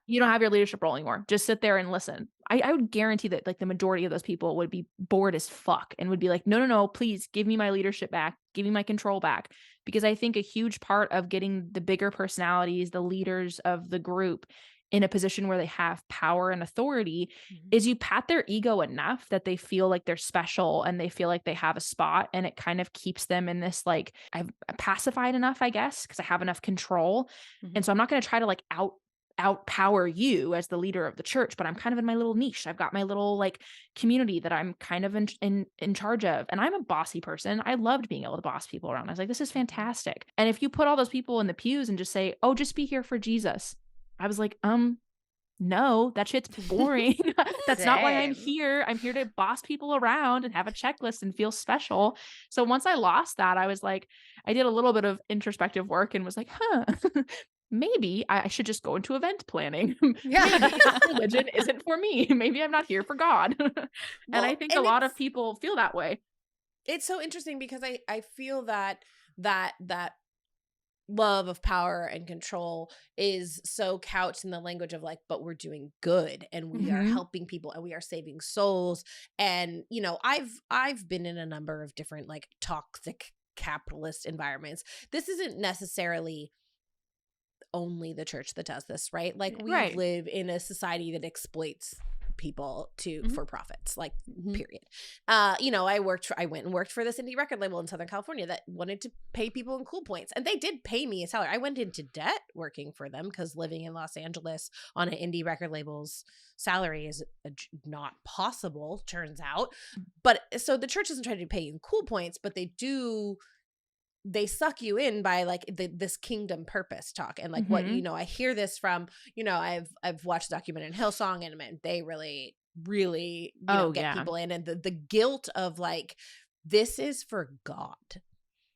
you don't have your leadership role anymore. Just sit there and listen. I would guarantee that like the majority of those people would be bored as fuck and would be like, no, please give me my leadership back. Give me my control back. Because I think a huge part of getting the bigger personalities, the leaders of the group in a position where they have power and authority is you pat their ego enough that they feel like they're special and they feel like they have a spot, and it kind of keeps them in this, like, I'm pacified enough, I guess, because I have enough control. And so I'm not going to try to like outpower you as the leader of the church, but I'm kind of in my little niche. I've got my little like community that I'm kind of in charge of. And I'm a bossy person. I loved being able to boss people around. I was like, this is fantastic. And if you put all those people in the pews and just say, oh, just be here for Jesus, I was like, no, that shit's boring. That's not why I'm here. I'm here to boss people around and have a checklist and feel special. So once I lost that, I was like, I did a little bit of introspective work and was like, maybe I should just go into event planning. Maybe religion isn't for me. Maybe I'm not here for God. And I think a lot of people feel that way. It's so interesting because I feel that love of power and control is so couched in the language of like, but we're doing good and we are helping people and we are saving souls. And, you know, I've been in a number of different like toxic capitalist environments. This isn't necessarily only the church that does this, right? Like we live in a society that exploits people for profits, like period. You know, I went and worked for this indie record label in Southern California that wanted to pay people in cool points, and they did pay me a salary. I went into debt working for them because living in Los Angeles on an indie record label's salary is not possible, turns out. But so the church doesn't try to pay you in cool points, but they suck you in by like this kingdom purpose talk. And like what, you know, I hear this from, you know, I've watched the documentary Hillsong, and man, they really you know, get people in, and the guilt of like, this is for God.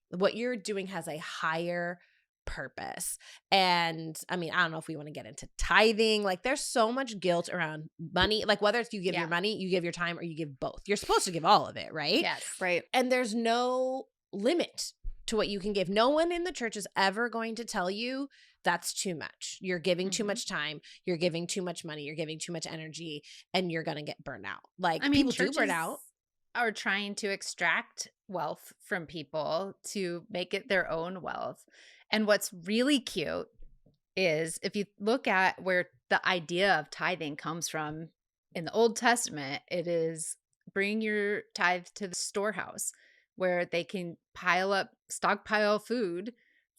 What you're doing has a higher purpose. And I mean, I don't know if we want to get into tithing. Like there's so much guilt around money, like whether it's you give your money, you give your time, or you give both. You're supposed to give all of it, right? Yes. Right. And there's no limit to what you can give. No one in the church is ever going to tell you that's too much. You're giving too much time. You're giving too much money. You're giving too much energy, and you're going to get burned out. Like, I mean, people do burn out. Are trying to extract wealth from people to make it their own wealth. And what's really cute is if you look at where the idea of tithing comes from in the Old Testament, it is bring your tithe to the storehouse where they can stockpile food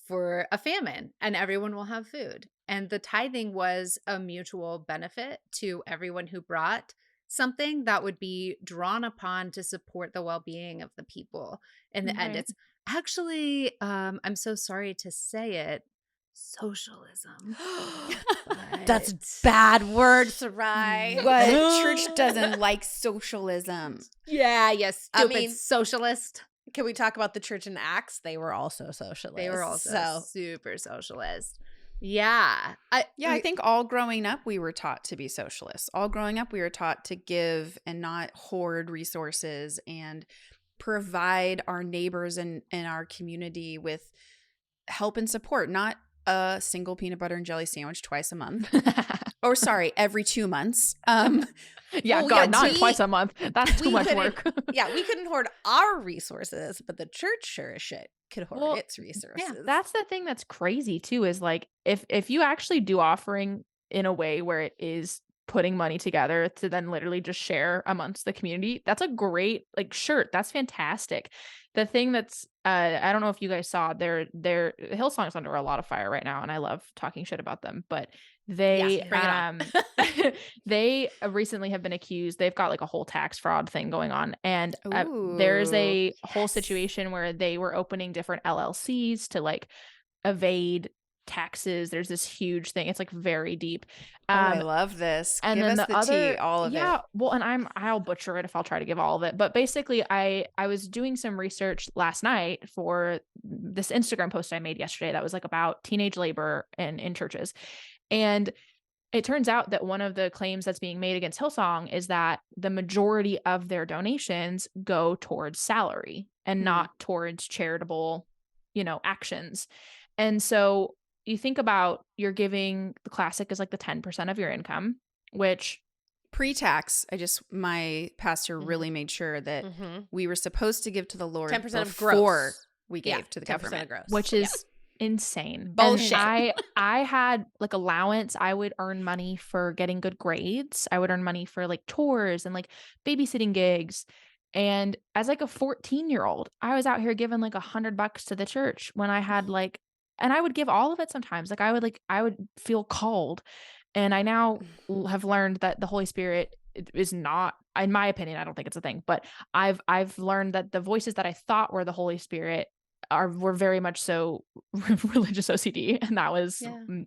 for a famine and everyone will have food. And the tithing was a mutual benefit to everyone who brought something that would be drawn upon to support the well-being of the people. In the end, Right. it's actually, I'm so sorry to say it, socialism. That's But bad word, Sarai. But church doesn't like socialism. yeah, yes, I stupid mean, socialist. Can we talk about the church in Acts? They were also socialists. They were also so super socialist. Yeah. I think all growing up, we were taught to be socialists. All growing up, we were taught to give and not hoard resources and provide our neighbors and our community with help and support, not a single peanut butter and jelly sandwich twice a month. Or sorry, every 2 months. Yeah, Well, God, yeah, not we- twice a month. That's too we much couldn't- work. yeah, we couldn't hoard our resources, but the church sure as shit could hoard Well, its resources. Yeah, that's the thing that's crazy too, is like if you actually do offering in a way where it is putting money together to then literally just share amongst the community, that's a great like shirt. That's fantastic. The thing that's I don't know if you guys saw their Hillsong's under a lot of fire right now, and I love talking shit about them, but they Yes, bring it on. they recently have been accused. They've got like a whole tax fraud thing going on, and there's a whole Yes. situation where they were opening different LLCs to like evade taxes. There's this huge thing. It's like very deep. I love this. And Give then us the the other, tea, all of yeah, it. well, and I'll butcher it if I'll try to give all of it. But basically, I was doing some research last night for this Instagram post I made yesterday that was like about teenage labor in churches. And it turns out that one of the claims that's being made against Hillsong is that the majority of their donations go towards salary and not towards charitable, actions. And so you think about you're giving, the classic is like the 10% of your income, which Pre-tax, my pastor Mhm. really made sure that Mhm. we were supposed to give to the Lord 10% of before gross. we Yeah, gave to the 10% government. of gross. which Yeah. is insane. Bullshit. And I had like allowance. I would earn money for getting good grades. I would earn money for like tours and like babysitting gigs. And as like a 14-year-old, I was out here giving like $100 to the church when I had like, and I would give all of it sometimes. Like I would feel called. And I now have learned that the Holy Spirit is not, in my opinion, I don't think it's a thing, but I've learned that the voices that I thought were the Holy Spirit were very much so religious OCD, and that was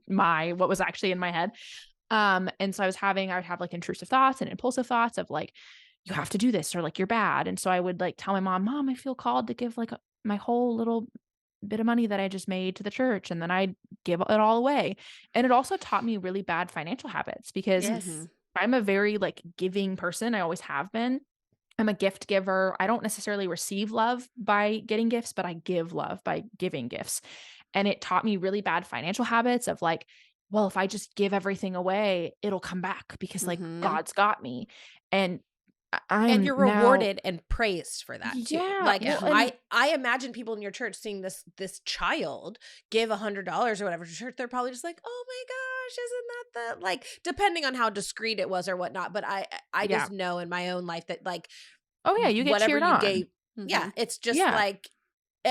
what was actually in my head. And so I would have like intrusive thoughts and impulsive thoughts of like, you have to do this, or like you're bad. And so I would like tell my mom, I feel called to give like my whole little bit of money that I just made to the church, and then I'd give it all away. And it also taught me really bad financial habits because Yes. I'm a very like giving person. I always have been. I'm a gift giver. I don't necessarily receive love by getting gifts, but I give love by giving gifts. And it taught me really bad financial habits of like, well, if I just give everything away, it'll come back because like God's got me. And And you're rewarded and praised for that too. Yeah, Like well, I imagine people in your church seeing this child give $100 or whatever to church, they're probably just like, oh my gosh, isn't that the like, depending on how discreet it was or whatnot. But I just know in my own life that like, oh yeah, you get whatever cheered you on. gave, yeah, it's just Yeah. like,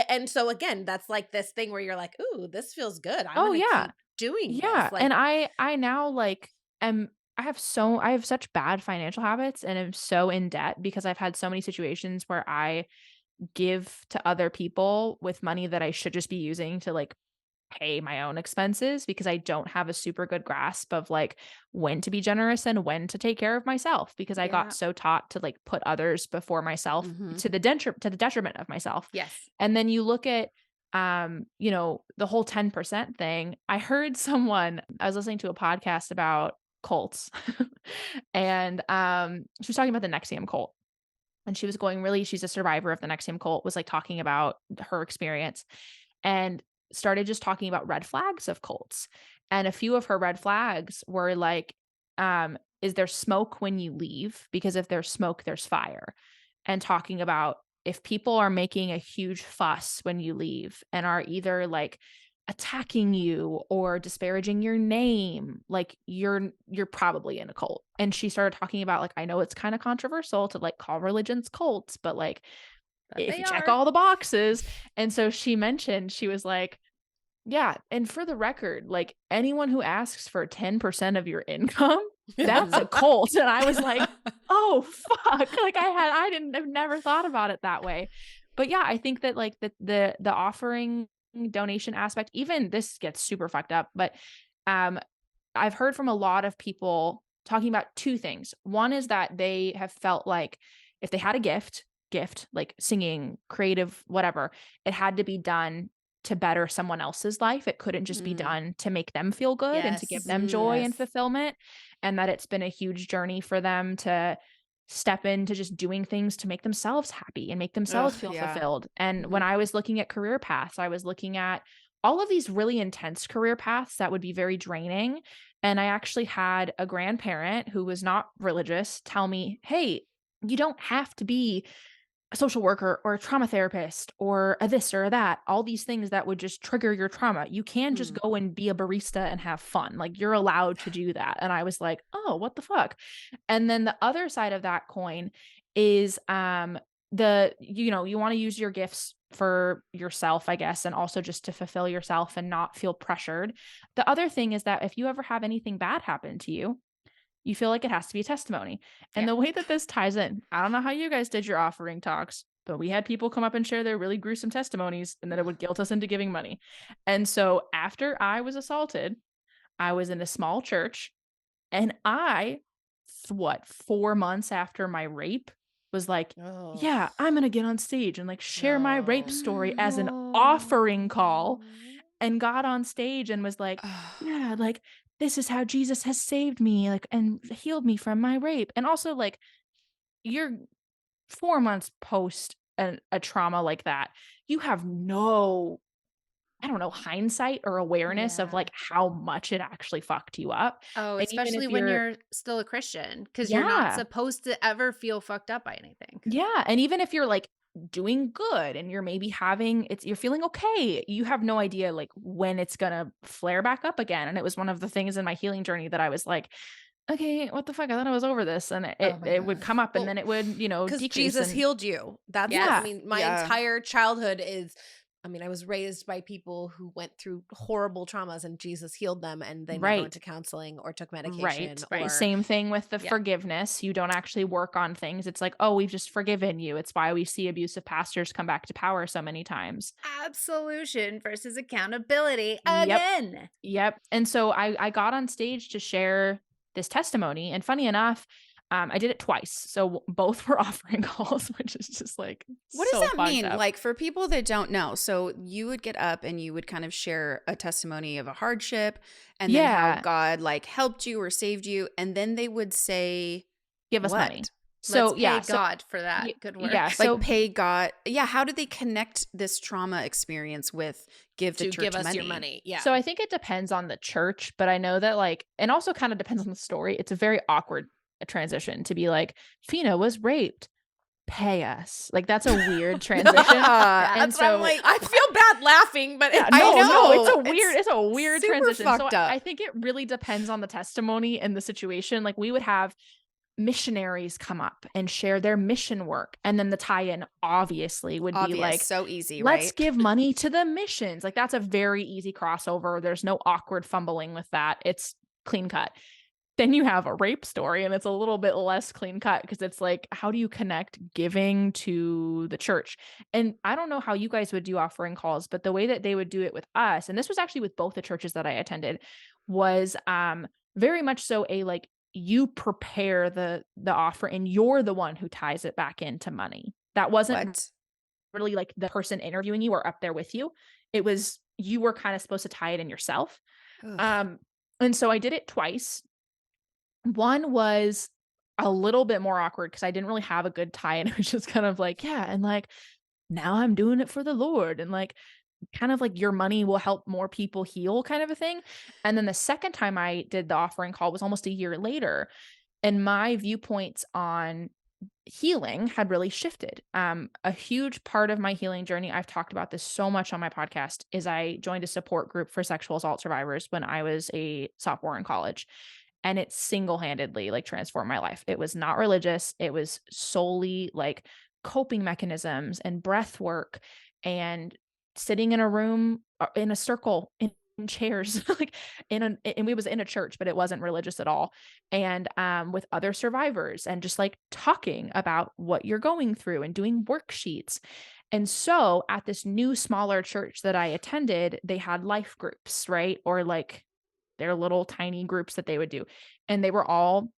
and so again, that's like this thing where you're like, ooh, this feels good. I'm Oh gonna yeah. keep doing Yeah. this. Like, And I now like I have such bad financial habits and am so in debt because I've had so many situations where I give to other people with money that I should just be using to like pay my own expenses because I don't have a super good grasp of like when to be generous and when to take care of myself because I Yeah. got so taught to like put others before myself to the detriment of myself. Yes. And then you look at the whole 10% thing. I heard I was listening to a podcast about cults and she was talking about the Nexium cult. And she's a survivor of the Nexium cult, was like talking about her experience and started just talking about red flags of cults. And a few of her red flags were like, is there smoke when you leave? Because if there's smoke, there's fire. And talking about if people are making a huge fuss when you leave and are either like attacking you or disparaging your name, like you're probably in a cult. And she started talking about like, I know it's kind of controversial to like call religions cults, but like But if they you check are. all the boxes. And so she mentioned, she was like, yeah, and for the record, like anyone who asks for 10% of your income, that's a cult. And I was like, oh fuck. Like I've never thought about it that way. But yeah, I think that like the offering donation aspect, even this gets super fucked up, but I've heard from a lot of people talking about two things. One is that they have felt like if they had a gift like singing, creative, whatever, it had to be done to better someone else's life. It couldn't just be done to make them feel good and to give them joy and fulfillment. And that it's been a huge journey for them to step into just doing things to make themselves happy and make themselves feel fulfilled. And when I was looking at career paths, I was looking at all of these really intense career paths that would be very draining. And I actually had a grandparent who was not religious tell me, hey, you don't have to be a social worker or a trauma therapist or a this or a that, all these things that would just trigger your trauma. You can just go and be a barista and have fun. Like you're allowed to do that. And I was like, oh, what the fuck? And then the other side of that coin is you want to use your gifts for yourself, I guess, and also just to fulfill yourself and not feel pressured. The other thing is that if you ever have anything bad happen to you, you feel like it has to be a testimony. And the way that this ties in, I don't know how you guys did your offering talks, but we had people come up and share their really gruesome testimonies and then it would guilt us into giving money. And so after I was assaulted, I was in a small church and 4 months after my rape was like, yeah, I'm going to get on stage and like share my rape story as an offering call, and got on stage and was like, yeah, like this is how Jesus has saved me, like, and healed me from my rape. And also like you're 4 months post a trauma like that, you have no, I don't know, hindsight or awareness of like how much it actually fucked you up. Oh, And even if especially when you're still a Christian, because you're not yeah, supposed to ever feel fucked up by anything. yeah. And even if you're like doing good and you're maybe you're feeling okay, you have no idea like when it's gonna flare back up again. And it was one of the things in my healing journey that I was like, okay, what the fuck? I thought I was over this. And it would come up and then it would, because decrease. Jesus And healed you. That's Yeah. I mean, my entire childhood is. I mean, I was raised by people who went through horrible traumas and Jesus healed them and they never Right. went to counseling or took medication. Right. Or Same thing with the forgiveness. You don't actually work on things. It's like, oh, we've just forgiven you. It's why we see abusive pastors come back to power so many times. Absolution versus accountability Yep. again. Yep. And so I got on stage to share this testimony. And funny enough, I did it twice. So both were offering calls, which is just like, What so does that fucked mean? up. Like for people that don't know, so you would get up and you would kind of share a testimony of a hardship and then how God like helped you or saved you. And then they would say, give us what? money. So Let's pay God for that good work. Yeah. Like pay God. Yeah. How do they connect this trauma experience with give the church give us money? your money? Yeah. So I think it depends on the church, but I know that like, and also kind of depends on the story. It's a very awkward transition to be like, Fina was raped, pay us. Like that's a weird transition. And so I'm like, I feel bad laughing, but I know. It's a weird super transition. fucked up. I think it really depends on the testimony and the situation. Like we would have missionaries come up and share their mission work, and then the tie-in obviously would be like, so easy, let's right? give money to the missions. Like that's a very easy crossover. There's no awkward fumbling with that. It's clean cut. Then you have a rape story and it's a little bit less clean cut because it's like, how do you connect giving to the church? And I don't know how you guys would do offering calls, but the way that they would do it with us, and this was actually with both the churches that I attended, was very much so a like, you prepare the offer and you're the one who ties it back into money. That wasn't really like the person interviewing you or up there with you. It was, you were kind of supposed to tie it in yourself. And so I did it twice. One was a little bit more awkward because I didn't really have a good tie-in. It was just kind of like, yeah, and like, now I'm doing it for the Lord. And like, kind of like your money will help more people heal kind of a thing. And then the second time I did the offering call was almost a year later. And my viewpoints on healing had really shifted. A huge part of my healing journey, I've talked about this so much on my podcast, is I joined a support group for sexual assault survivors when I was a sophomore in college. And it single-handedly like transformed my life. It was not religious. It was solely like coping mechanisms and breath work and sitting in a room in a circle in chairs like and we was in a church, but it wasn't religious at all, and with other survivors and just like talking about what you're going through and doing worksheets. And so at this new smaller church that I attended, they had life groups, right? Or like their little tiny groups that they would do. And they were all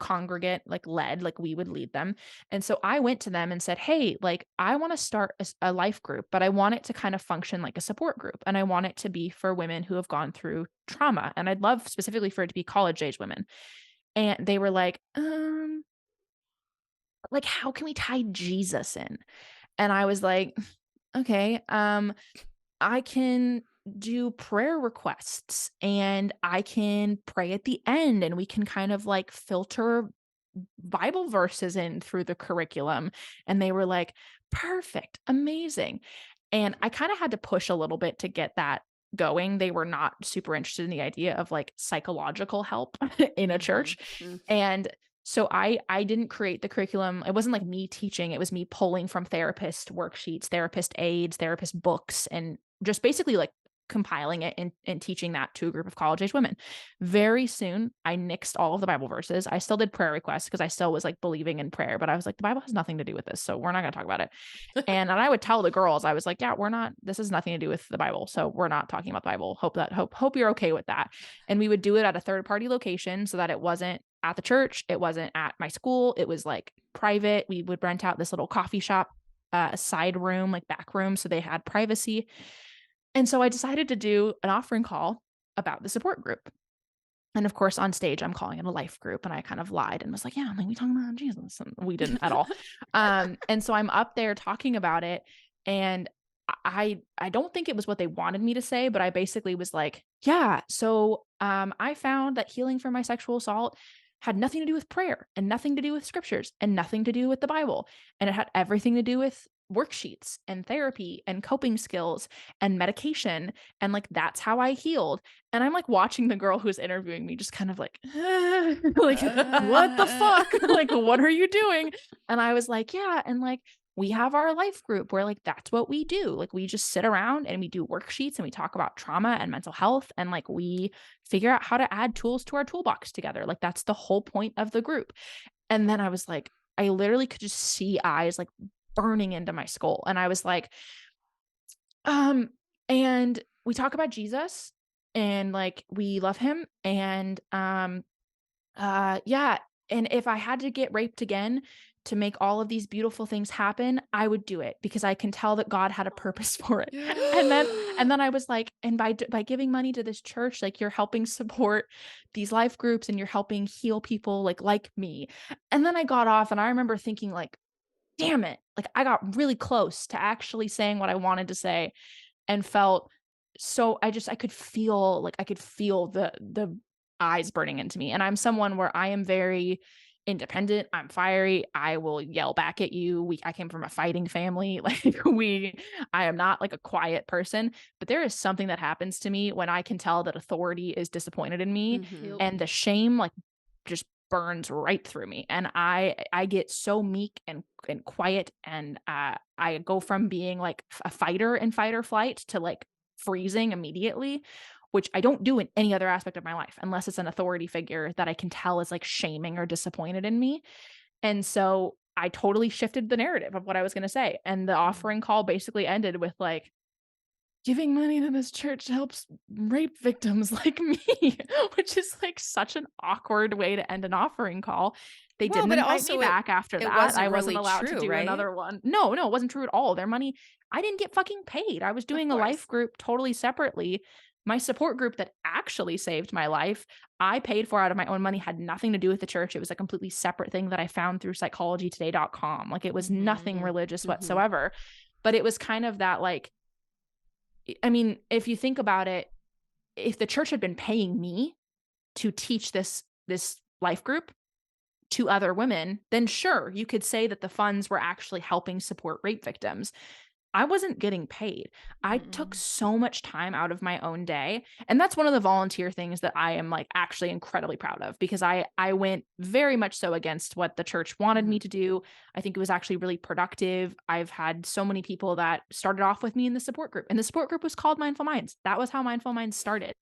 congregate, like led, like we would lead them. And so I went to them and said, hey, like I want to start a life group, but I want it to kind of function like a support group. And I want it to be for women who have gone through trauma. And I'd love specifically for it to be college age women. And they were like, how can we tie Jesus in? And I was like, okay, I can do prayer requests and I can pray at the end and we can kind of like filter Bible verses in through the curriculum. And they were like, perfect, amazing. And I kind of had to push a little bit to get that going. They were not super interested in the idea of like psychological help in a church. Mm-hmm. And so I didn't create the curriculum. It wasn't like me teaching. It was me pulling from therapist worksheets, therapist aids, therapist books, and just basically like compiling it and teaching that to a group of college age women. Very soon, I nixed all of the Bible verses. I still did prayer requests because I still was like believing in prayer, but I was like, the Bible has nothing to do with this, so we're not going to talk about it. And I would tell the girls, I was like, yeah, this has nothing to do with the Bible, so we're not talking about the Bible. Hope you're okay with that. And we would do it at a third party location so that it wasn't at the church, it wasn't at my school, it was like private. We would rent out this little coffee shop, a side room, like back room, so they had privacy. And so I decided to do an offering call about the support group. And of course, on stage, I'm calling it a life group. And I kind of lied and was like, yeah, I'm like, we talking about Jesus. And we didn't at all. And so I'm up there talking about it. And I don't think it was what they wanted me to say, but I basically was like, yeah, so I found that healing from my sexual assault had nothing to do with prayer and nothing to do with scriptures and nothing to do with the Bible. And it had everything to do with worksheets and therapy and coping skills and medication. And like, that's how I healed. And I'm like watching the girl who's interviewing me just kind of like, like, what the fuck? Like, what are you doing? And I was like, yeah. And like, we have our life group where like, that's what we do. Like, we just sit around and we do worksheets and we talk about trauma and mental health. And like, we figure out how to add tools to our toolbox together. Like, that's the whole point of the group. And then I was like, I literally could just see eyes like burning into my skull. And I was like, and we talk about Jesus and like, we love him. And, yeah. And if I had to get raped again to make all of these beautiful things happen, I would do it because I can tell that God had a purpose for it. And then I was like, and by giving money to this church, like you're helping support these life groups and you're helping heal people like me. And then I got off and I remember thinking like, damn it. Like I got really close to actually saying what I wanted to say and felt so I could feel the eyes burning into me. And I'm someone where I am very independent. I'm fiery. I will yell back at you. I came from a fighting family. I am not like a quiet person, but there is something that happens to me when I can tell that authority is disappointed in me and the shame like just burns right through me. And I get so meek and quiet. And I go from being like a fighter in fight or flight to like freezing immediately, which I don't do in any other aspect of my life, unless it's an authority figure that I can tell is like shaming or disappointed in me. And so I totally shifted the narrative of what I was going to say. And the offering call basically ended with like, giving money to this church helps rape victims like me, which is like such an awkward way to end an offering call. They didn't invite me back after that. I wasn't allowed to do another one. No, it wasn't true at all. Their money, I didn't get fucking paid. I was doing a life group totally separately. My support group that actually saved my life, I paid for out of my own money, had nothing to do with the church. It was a completely separate thing that I found through psychologytoday.com. Like it was nothing religious whatsoever. But it was kind of that like, I mean, if you think about it, if the church had been paying me to teach this life group, to other women, then sure, you could say that the funds were actually helping support rape victims. I wasn't getting paid. I took so much time out of my own day. And that's one of the volunteer things that I am like actually incredibly proud of, because I went very much so against what the church wanted me to do. I think it was actually really productive. I've had so many people that started off with me in the support group, and the support group was called Mindful Minds. That was how Mindful Minds started.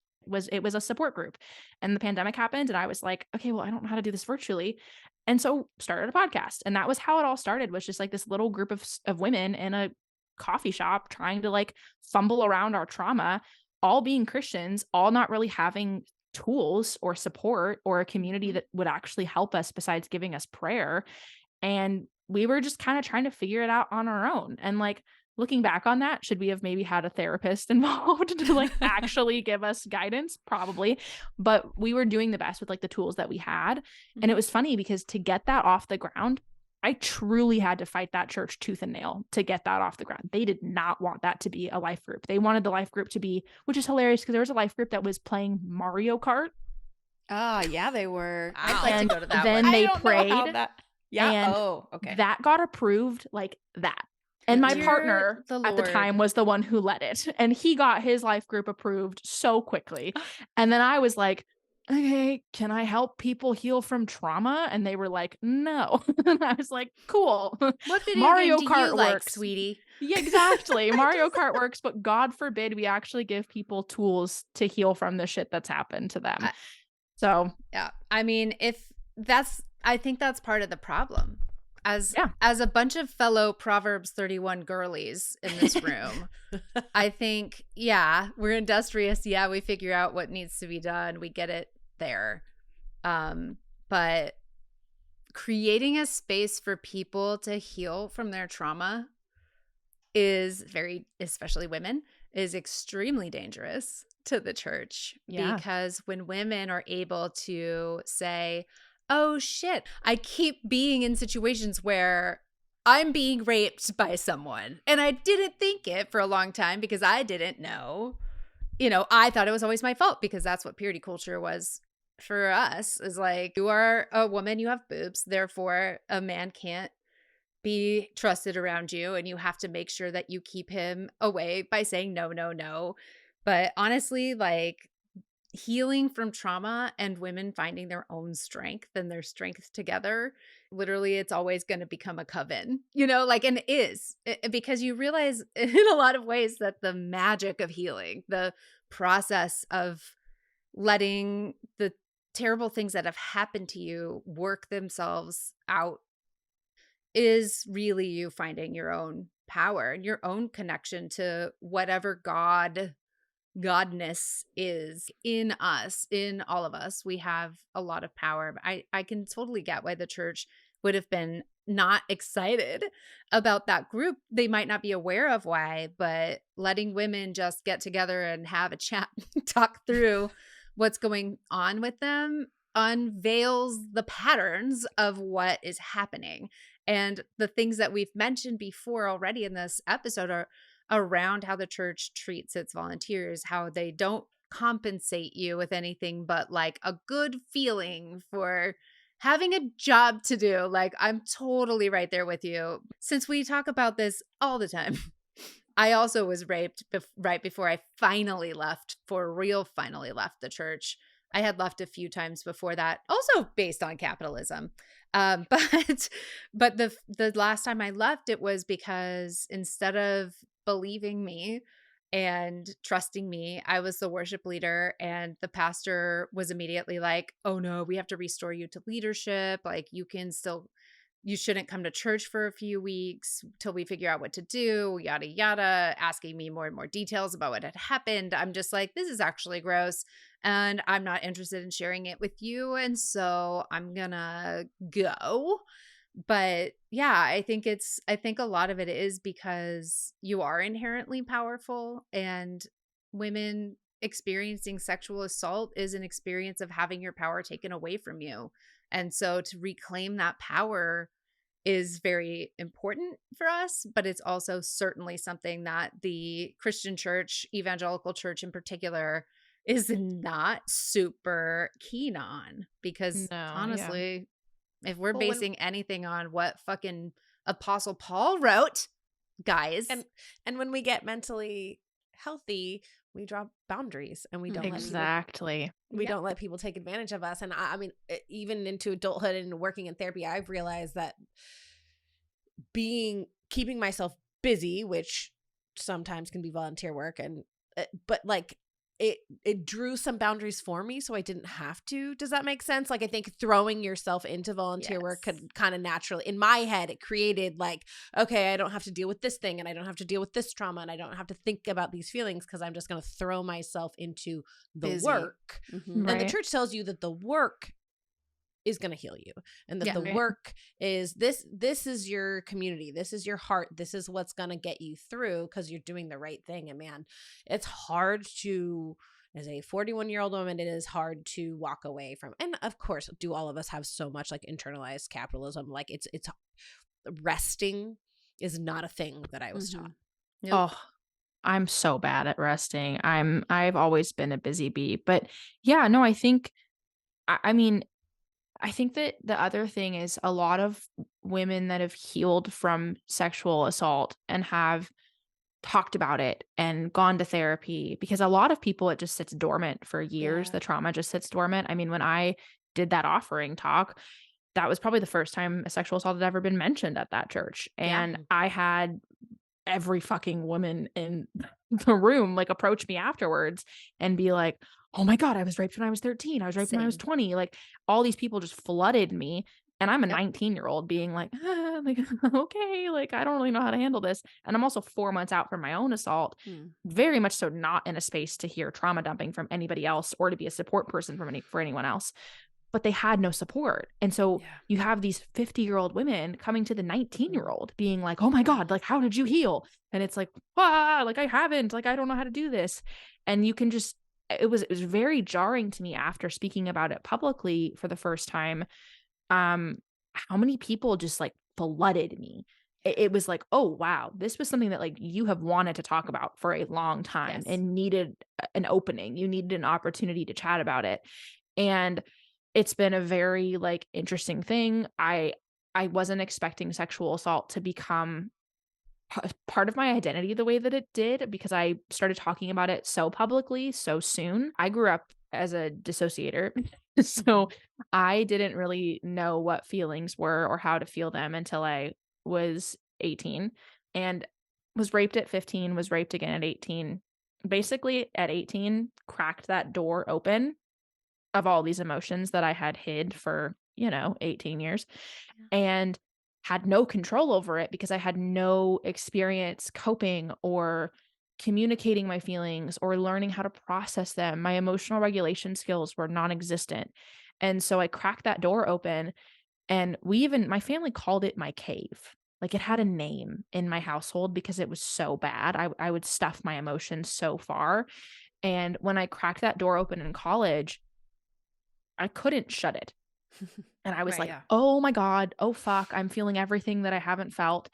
It was a support group. And the pandemic happened and I was like, okay, well, I don't know how to do this virtually. And so started a podcast. And that was how it all started, was just like this little group of women in a coffee shop trying to like fumble around our trauma, all being Christians, all not really having tools or support or a community that would actually help us besides giving us prayer. And we were just kind of trying to figure it out on our own. And like, looking back on that, should we have maybe had a therapist involved to like actually give us guidance? Probably. But we were doing the best with like the tools that we had. And it was funny because to get that off the ground, I truly had to fight that church tooth and nail to get that off the ground. They did not want that to be a life group. They wanted the life group to be, which is hilarious because there was a life group that was playing Mario Kart. Oh, yeah, they were. I'd like to go to that then one. they I don't know how prayed. that. Yeah. And Oh, okay. that got approved like that. And my Dear partner the at the Lord. time was the one who led it. And he got his life group approved so quickly. And then I was like, okay, can I help people heal from trauma? And they were like, no. And I was like, cool. What video Mario game do Kart you like, works. sweetie? Yeah, exactly. Mario Kart works, but God forbid we actually give people tools to heal from the shit that's happened to them. So Yeah. I mean, I think that's part of the problem. As a bunch of fellow Proverbs 31 girlies in this room, I think, yeah, we're industrious. Yeah, we figure out what needs to be done. We get it there. But creating a space for people to heal from their trauma is especially women, is extremely dangerous to the church. Yeah. Because when women are able to say, oh shit, I keep being in situations where I'm being raped by someone and I didn't think it for a long time because I didn't know. You know, I thought it was always my fault because that's what purity culture was for us, is like, you are a woman, you have boobs, therefore a man can't be trusted around you and you have to make sure that you keep him away by saying no, no, no. But honestly, like, healing from trauma and women finding their own strength and their strength together, literally, it's always going to become a coven, you know, like, and it is, because you realize in a lot of ways that the magic of healing, the process of letting the terrible things that have happened to you work themselves out, is really you finding your own power and your own connection to whatever godness is in us, in all of us. We have a lot of power. I can totally get why the church would have been not excited about that group. They might not be aware of why, but letting women just get together and have a chat, talk through what's going on with them, unveils the patterns of what is happening. And the things that we've mentioned before already in this episode are around how the church treats its volunteers, how they don't compensate you with anything but like a good feeling for having a job to do. Like, I'm totally right there with you. Since we talk about this all the time, I also was raped right before I finally left, for real, finally left the church. I had left a few times before that, also based on capitalism. But the last time I left, it was because instead of believing me and trusting me, I was the worship leader, and the pastor was immediately like, oh no, we have to restore you to leadership. Like, you shouldn't come to church for a few weeks till we figure out what to do, yada, yada, asking me more and more details about what had happened. I'm just like, this is actually gross and I'm not interested in sharing it with you. And so I'm gonna go. But yeah, I think a lot of it is because you are inherently powerful, and women experiencing sexual assault is an experience of having your power taken away from you. And so to reclaim that power is very important for us, but it's also certainly something that the Christian church, evangelical church in particular, is not super keen on, because honestly, If we're Well, when basing anything on what fucking Apostle Paul wrote, guys. and when we get mentally healthy, we draw boundaries and we don't let people Exactly. we don't let people take advantage of us. And I mean, even into adulthood and working in therapy, I've realized that keeping myself busy, which sometimes can be volunteer work, and but like it drew some boundaries for me, so I didn't have to. Does that make sense? Like, I think throwing yourself into volunteer work Yes. could kind of naturally, in my head, it created like, okay, I don't have to deal with this thing, and I don't have to deal with this trauma, and I don't have to think about these feelings because I'm just going to throw myself into the Busy. work. Mhm. And the church tells you that the work is going to heal you, and that Yeah. the Right. work is this is your community, this is your heart, this is what's going to get you through because you're doing the right thing. And man, it's hard to, as a 41-year-old woman, it is hard to walk away from. And of course, do all of us have so much like internalized capitalism? Like, it's resting is not a thing that I was taught. Nope. Oh, I'm so bad at resting. I've always been a busy bee. But yeah, no, I mean, I think that the other thing is a lot of women that have healed from sexual assault and have talked about it and gone to therapy, because a lot of people, it just sits dormant for years. Yeah. The trauma just sits dormant. I mean, when I did that offering talk, that was probably the first time a sexual assault had ever been mentioned at that church. Yeah. And I had every fucking woman in the room like approach me afterwards and be like, "Oh my God, I was raped when I was 13. I was raped when I was Same. 20." Like, all these people just flooded me. And I'm a Yep. 19-year-old being like, like, okay, like, I don't really know how to handle this. And I'm also 4 months out from my own assault, Mm. very much so not in a space to hear trauma dumping from anybody else or to be a support person for anyone else. But they had no support. And so Yeah. you have these 50-year-old women coming to the 19-year-old being like, "Oh my God, like, how did you heal?" And it's like, like, I haven't, like, I don't know how to do this. And you can just, it was very jarring to me after speaking about it publicly for the first time. How many people just like flooded me. It was like, oh wow, this was something that like you have wanted to talk about for a long time Yes. and needed an opening. You needed an opportunity to chat about it. And it's been a very like interesting thing. I wasn't expecting sexual assault to become part of my identity the way that it did, because I started talking about it so publicly so soon. I grew up as a dissociator. So I didn't really know what feelings were or how to feel them until I was 18, and was raped at 15, was raped again at 18. Basically at 18, cracked that door open of all these emotions that I had hid for, 18 years, and had no control over it because I had no experience coping or communicating my feelings or learning how to process them. My emotional regulation skills were non-existent. And so I cracked that door open, and my family called it my cave. Like, it had a name in my household because it was so bad. I would stuff my emotions so far. And when I cracked that door open in college, I couldn't shut it. And I was Right, like, yeah. "Oh my God. Oh fuck. I'm feeling everything that I haven't felt."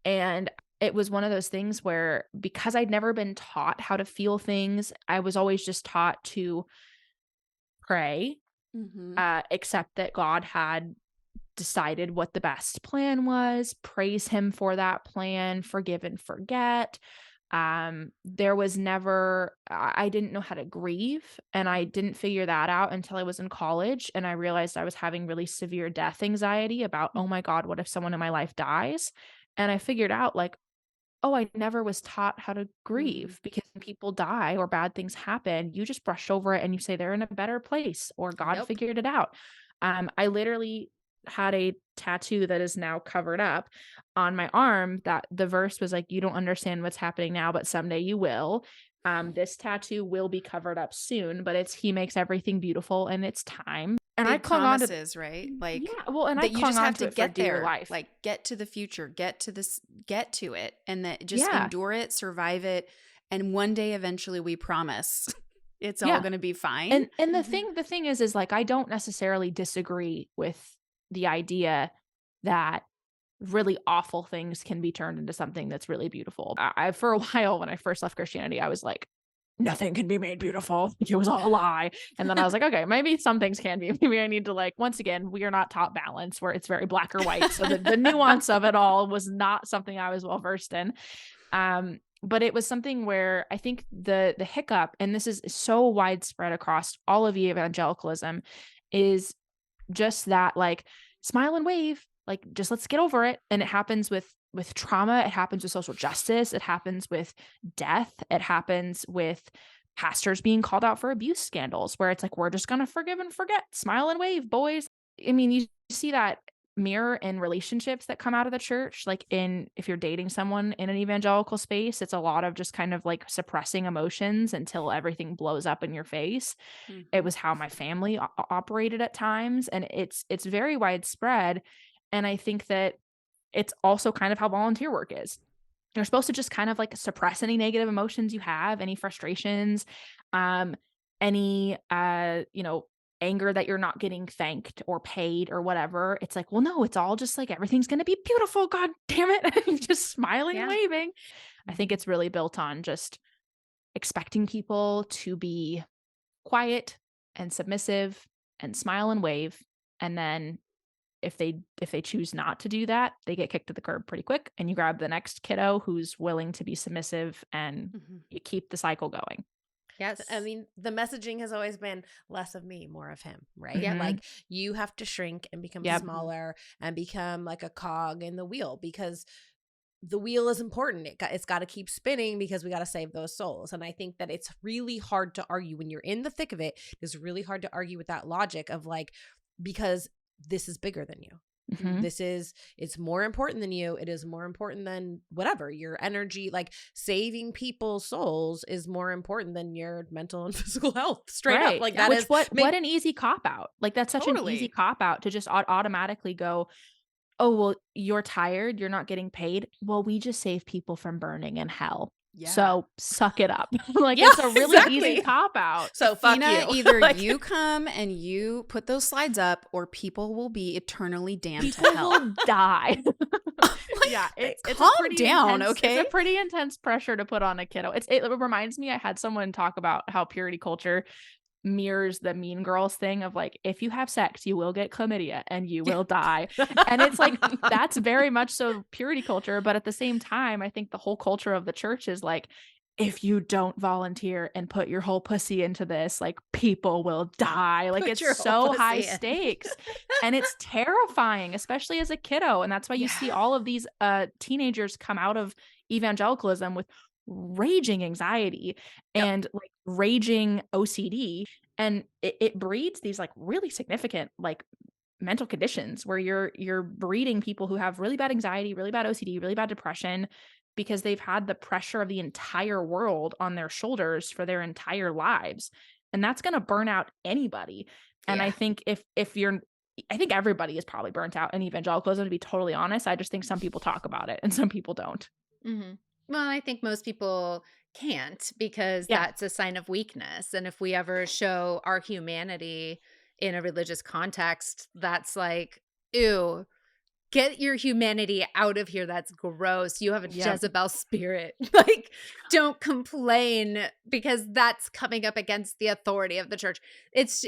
And it was one of those things where, because I'd never been taught how to feel things, I was always just taught to pray, Mhm. accept that God had decided what the best plan was, praise him for that plan, forgive and forget. There was never, I didn't know how to grieve, and I didn't figure that out until I was in college, and I realized I was having really severe death anxiety about, oh my God, what if someone in my life dies? And I figured out like, oh, I never was taught how to grieve, because when people die or bad things happen, you just brush over it and you say they're in a better place or God Nope. figured it out. I literally had a tattoo that is now covered up on my arm that the verse was like, "You don't understand what's happening now, but someday you will." This tattoo will be covered up soon, but it's "He makes everything beautiful in its time." And I Big clung on to promises, right? Like yeah, well, and I that you clung just on have to to it for get dear there. life. Like, get to the future, get to this, get to it, and that just Yeah, endure it, survive it, and one day eventually we promise it's all yeah. going to be fine. And the thing is like, I don't necessarily disagree with the idea that really awful things can be turned into something that's really beautiful. For a while when I first left Christianity, I was like, nothing can be made beautiful. It was all a lie. And then I was like, okay, maybe some things can be. Maybe I need to like, once again, we are not taught balance where it's very black or white. So the nuance of it all was not something I was well versed in. But it was something where I think the hiccup, and this is so widespread across all of evangelicalism, is just that like smile and wave, like just let's get over it. And it happens with trauma, it happens with social justice, it happens with death, it happens with pastors being called out for abuse scandals, where it's like, we're just gonna forgive and forget, smile and wave, boys. I mean, you see that mirror in relationships that come out of the church, like if you're dating someone in an evangelical space, it's a lot of just kind of like suppressing emotions until everything blows up in your face. It was how my family operated at times, and it's very widespread. And I think that it's also kind of how volunteer work is. You're supposed to just kind of like suppress any negative emotions you have, any frustrations, any anger that you're not getting thanked or paid or whatever. It's like, well, no, it's all just like everything's going to be beautiful. God damn it. Just smiling and waving. I think it's really built on just expecting people to be quiet and submissive and smile and wave. And then if they choose not to do that, they get kicked to the curb pretty quick, and you grab the next kiddo who's willing to be submissive, and you keep the cycle going. Yes. I mean, the messaging has always been less of me, more of him, right? Yeah. Like you have to shrink and become smaller and become like a cog in the wheel, because the wheel is important. It's got to keep spinning because we got to save those souls. And I think that it's really hard to argue when you're in the thick of it. It's really hard to argue with that logic of like, because this is bigger than you. It's more important than you. It is more important than whatever your energy, like saving people's souls is more important than your mental and physical health, straight up. Like that. What an easy cop out. Like that's such an easy cop out to just automatically go, oh, well, you're tired, you're not getting paid. Well, we just save people from burning in hell. Yeah. So suck it up. Like it's a really easy cop out. So fuck Fina, you. Either you come and you put those slides up, or people will be eternally damned to hell. Will die. Yeah, it's calm down, intense, okay? It's a pretty intense pressure to put on a kiddo. It reminds me, I had someone talk about how purity culture mirrors the Mean Girls thing of like, if you have sex, you will get chlamydia and you will die. And it's like, that's very much so purity culture. But at the same time, I think the whole culture of the church is like, if you don't volunteer and put your whole pussy into this, like people will die. Like it's so high stakes and it's terrifying, especially as a kiddo. And that's why you see all of these teenagers come out of evangelicalism with raging anxiety and like raging OCD. And it breeds these like really significant like mental conditions where you're breeding people who have really bad anxiety, really bad OCD, really bad depression, because they've had the pressure of the entire world on their shoulders for their entire lives. And that's going to burn out anybody. And I think I think everybody is probably burnt out in evangelicalism, to be totally honest. I just think some people talk about it and some people don't. Well, I think most people can't, because that's a sign of weakness. And if we ever show our humanity in a religious context, that's like, ew, get your humanity out of here. That's gross. You have a Jezebel spirit. Like, don't complain, because that's coming up against the authority of the church. It's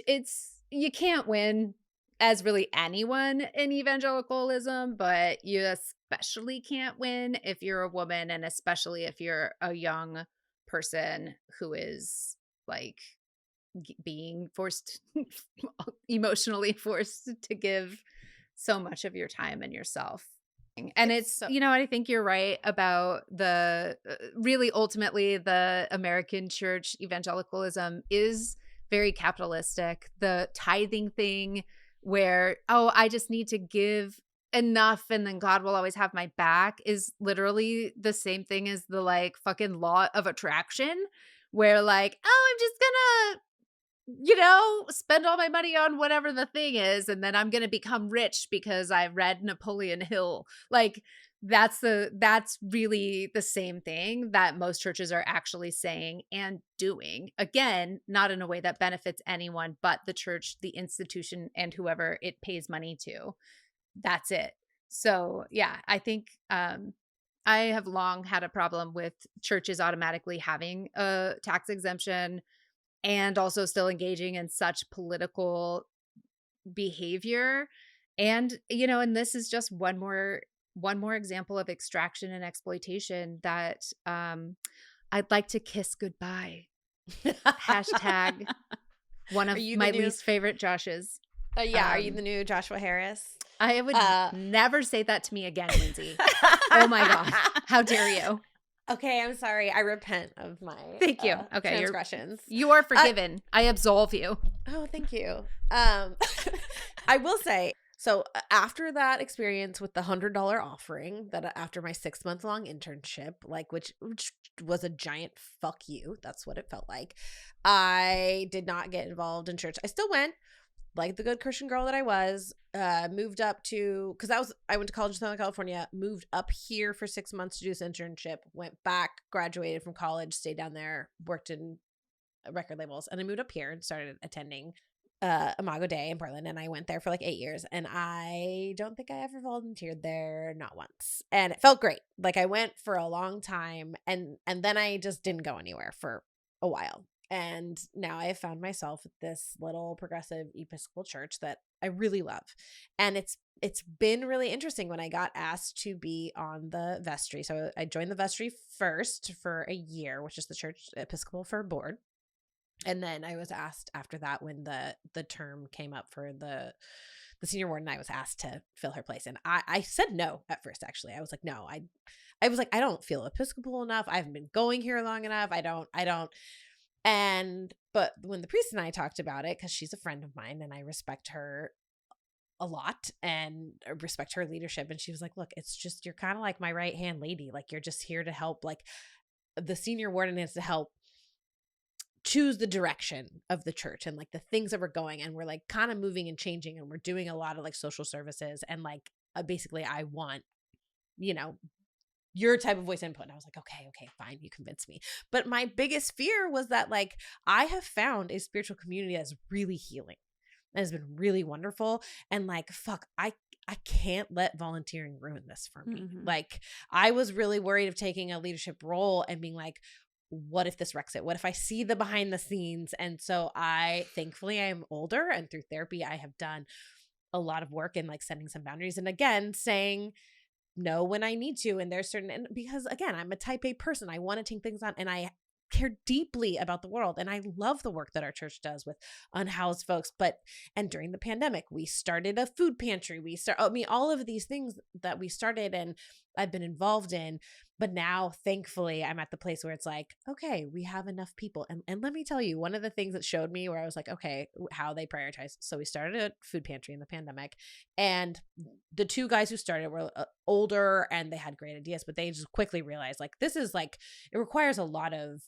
you can't win as really anyone in evangelicalism, but you especially can't win if you're a woman, and especially if you're a young person who is like being forced, emotionally forced to give so much of your time and yourself. And it's I think you're right about the really ultimately the American church evangelicalism is very capitalistic. The tithing thing, where, oh, I just need to give enough and then God will always have my back, is literally the same thing as the like fucking law of attraction, where like, oh, I'm just gonna spend all my money on whatever the thing is, and then I'm gonna become rich because I read Napoleon Hill. Like that's really the same thing that most churches are actually saying and doing. Again, not in a way that benefits anyone but the church, the institution, and whoever it pays money to. That's it. So yeah, I think I have long had a problem with churches automatically having a tax exemption and also still engaging in such political behavior. And, and this is just one more example of extraction and exploitation that I'd like to kiss goodbye. Hashtag one Are of you my the new? least favorite Joshes. Yeah, are you the new Joshua Harris? I would Uh, never say that to me again, Lindsay. Oh my God. How dare you? Okay, I'm sorry. I repent of my Thank you. Okay, transgressions. you are forgiven. I absolve you. Oh, thank you. I will say, so after that experience with the $100 offering, that after my 6-month long internship, like which was a giant fuck you, that's what it felt like. I did not get involved in church. I still went, like the good Christian girl that I was. Moved up to, because I went to college in Southern California, moved up here for 6 months to do this internship, went back, graduated from college, stayed down there, worked in record labels, and I moved up here and started attending Imago Day in Portland, and I went there for like 8 years, and I don't think I ever volunteered there, not once, and it felt great. Like I went for a long time, and then I just didn't go anywhere for a while. And now I have found myself at this little progressive Episcopal church that I really love. And it's been really interesting when I got asked to be on the vestry. So I joined the vestry first for a year, which is the church Episcopal for board. And then I was asked after that, when the term came up for the senior warden, I was asked to fill her place. And I said no at first, actually. I was like, no, I was like, I don't feel Episcopal enough. I haven't been going here long enough. I don't. But when the priest and I talked about it, because she's a friend of mine and I respect her a lot and respect her leadership, and she was like, look, it's just, you're kind of like my right hand lady. Like, you're just here to help. Like, the senior warden is to help choose the direction of the church and like the things that we're going, and we're like kind of moving and changing, and we're doing a lot of like social services, and like basically I want, your type of voice input. And I was like, okay, fine, you convinced me. But my biggest fear was that like I have found a spiritual community that's really healing and has been really wonderful, and like fuck, I can't let volunteering ruin this for me. Mm-hmm. Like I was really worried of taking a leadership role and being like, what if this wrecks it? What if I see the behind the scenes? And so thankfully I'm older, and through therapy I have done a lot of work in like setting some boundaries, and again saying no when I need to. And there's certain, and because again, I'm a type A person, I want to take things on, and I care deeply about the world, and I love the work that our church does with unhoused folks. And during the pandemic, we started a food pantry. All of these things that we started and I've been involved in. But now, thankfully, I'm at the place where it's like, okay, we have enough people. And let me tell you, one of the things that showed me where I was like, okay, how they prioritize. So we started a food pantry in the pandemic, and the two guys who started were older and they had great ideas, but they just quickly realized like, this is like, it requires a lot of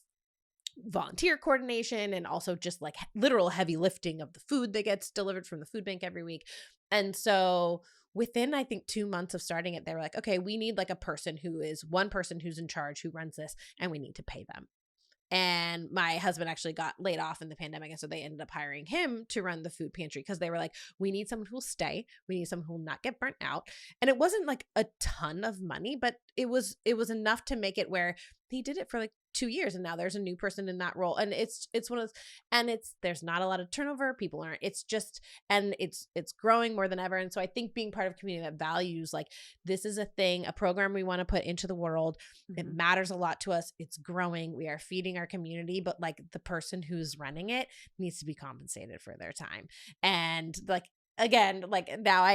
volunteer coordination and also just like literal heavy lifting of the food that gets delivered from the food bank every week. And so within, I think, 2 months of starting it, they were like, okay, we need like one person who's in charge, who runs this, and we need to pay them. And my husband actually got laid off in the pandemic, and so they ended up hiring him to run the food pantry, because they were like, we need someone who will stay. We need someone who will not get burnt out. And it wasn't like a ton of money, but it was enough to make it where he did it for like 2 years, and now there's a new person in that role. And it's one of those, and there's not a lot of turnover. People aren't, it's just, and it's growing more than ever. And so I think being part of a community that values like, this is a thing, a program we want to put into the world. It matters a lot to us. It's growing. We are feeding our community, but like the person who's running it needs to be compensated for their time. And like, again, like now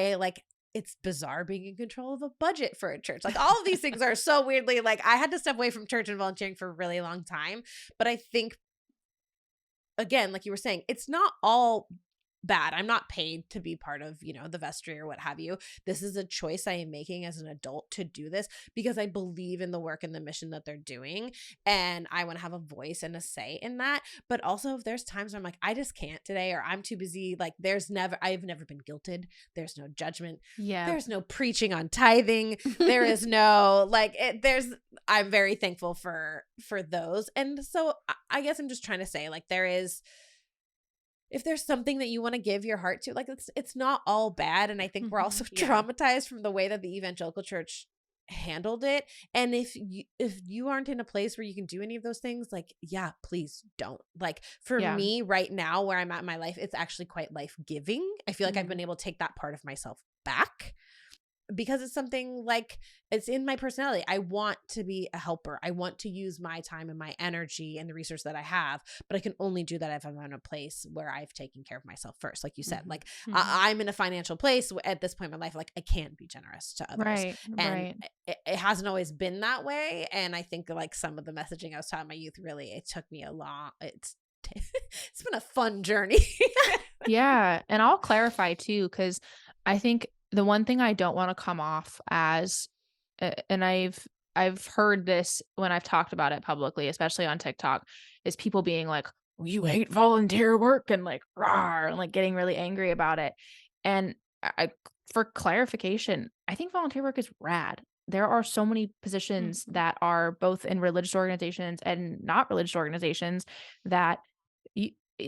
it's bizarre being in control of a budget for a church. Like all of these things are so weirdly, like I had to step away from church and volunteering for a really long time. But I think, again, like you were saying, it's not all bad. I'm not paid to be part of, the vestry or what have you. This is a choice I am making as an adult to do this because I believe in the work and the mission that they're doing. And I want to have a voice and a say in that. But also if there's times where I'm like, I just can't today, or I'm too busy, like I've never been guilted. There's no judgment. Yeah. There's no preaching on tithing. There is no, I'm very thankful for those. And so I guess I'm just trying to say, like, if there's something that you want to give your heart to, like it's not all bad. And I think we're also traumatized from the way that the evangelical church handled it. And if you aren't in a place where you can do any of those things, like, yeah, please don't. Like for Yeah. me right now, where I'm at in my life, it's actually quite life-giving. I feel like I've been able to take that part of myself back, because it's something like it's in my personality. I want to be a helper. I want to use my time and my energy and the resource that I have, but I can only do that if I'm in a place where I've taken care of myself first. Like you said, like I'm in a financial place at this point in my life, like I can be generous to others. Right. And it hasn't always been that way. And I think like some of the messaging I was taught in my youth, really, it took me it's been a fun journey. Yeah. And I'll clarify too, because I think the one thing I don't want to come off as, and I've heard this when I've talked about it publicly, especially on TikTok, is people being like, well, you hate volunteer work, and like, rawr, and like getting really angry about it. And for clarification, I think volunteer work is rad. There are so many positions that are both in religious organizations and not religious organizations that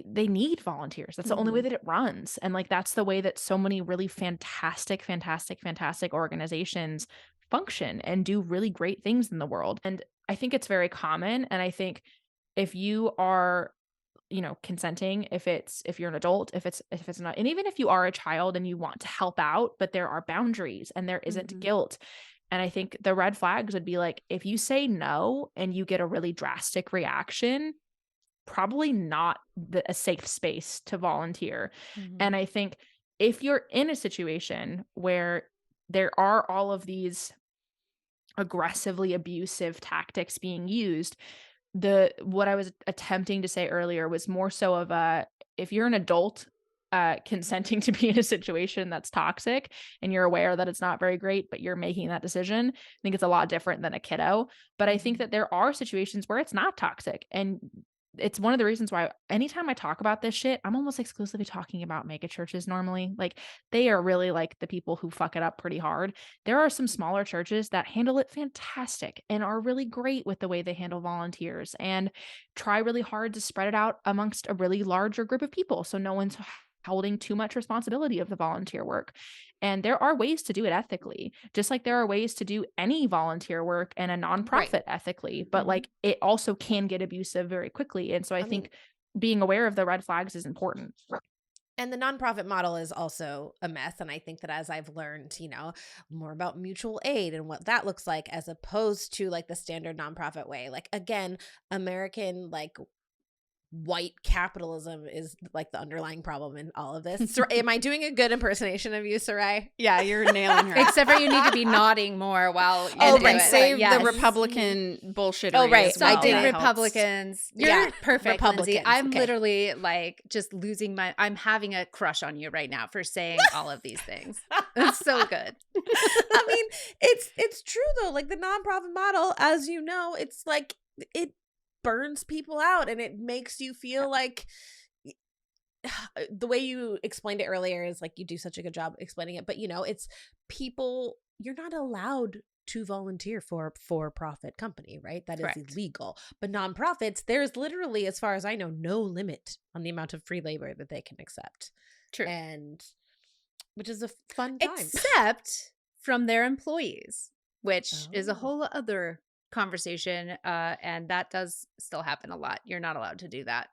they need volunteers. That's the only way that it runs. And like, that's the way that so many really fantastic organizations function and do really great things in the world. And I think it's very common. And I think if you are, consenting, if you're an adult, if it's not, and even if you are a child and you want to help out, but there are boundaries and there isn't guilt. And I think the red flags would be like, if you say no and you get a really drastic reaction, probably not a safe space to volunteer. And I think if you're in a situation where there are all of these aggressively abusive tactics being used, what I was attempting to say earlier was more so of if you're an adult consenting to be in a situation that's toxic and you're aware that it's not very great, but you're making that decision, I think it's a lot different than a kiddo. But I think that there are situations where it's not toxic, and it's one of the reasons why anytime I talk about this shit, I'm almost exclusively talking about mega churches normally. Like, they are really like the people who fuck it up pretty hard. There are some smaller churches that handle it fantastic and are really great with the way they handle volunteers and try really hard to spread it out amongst a really larger group of people, so no one's holding too much responsibility of the volunteer work. And there are ways to do it ethically, just like there are ways to do any volunteer work and a nonprofit ethically, but like it also can get abusive very quickly. And so I think being aware of the red flags is important. And the nonprofit model is also a mess. And I think that as I've learned, more about mutual aid and what that looks like, as opposed to like the standard nonprofit way, like again, American, like white capitalism is like the underlying problem in all of this. Am I doing a good impersonation of you, Sarai? Yeah, you're nailing her. Except for you need to be nodding more while save the Republican bullshit. Oh, right. So I did Republicans. You're perfect, Lindsay. I'm literally like just I'm having a crush on you right now for saying all of these things. It's so good. I mean, it's true though. Like the nonprofit model, as you know, it's like it burns people out, and it makes you feel like the way you explained it earlier is like you do such a good job explaining it, but it's people, you're not allowed to volunteer for a for-profit company, right? That is illegal. But nonprofits, there's literally, as far as I know, no limit on the amount of free labor that they can accept. True. And which is a fun time. Except from their employees, which is a whole other conversation, and that does still happen a lot. You're not allowed to do that.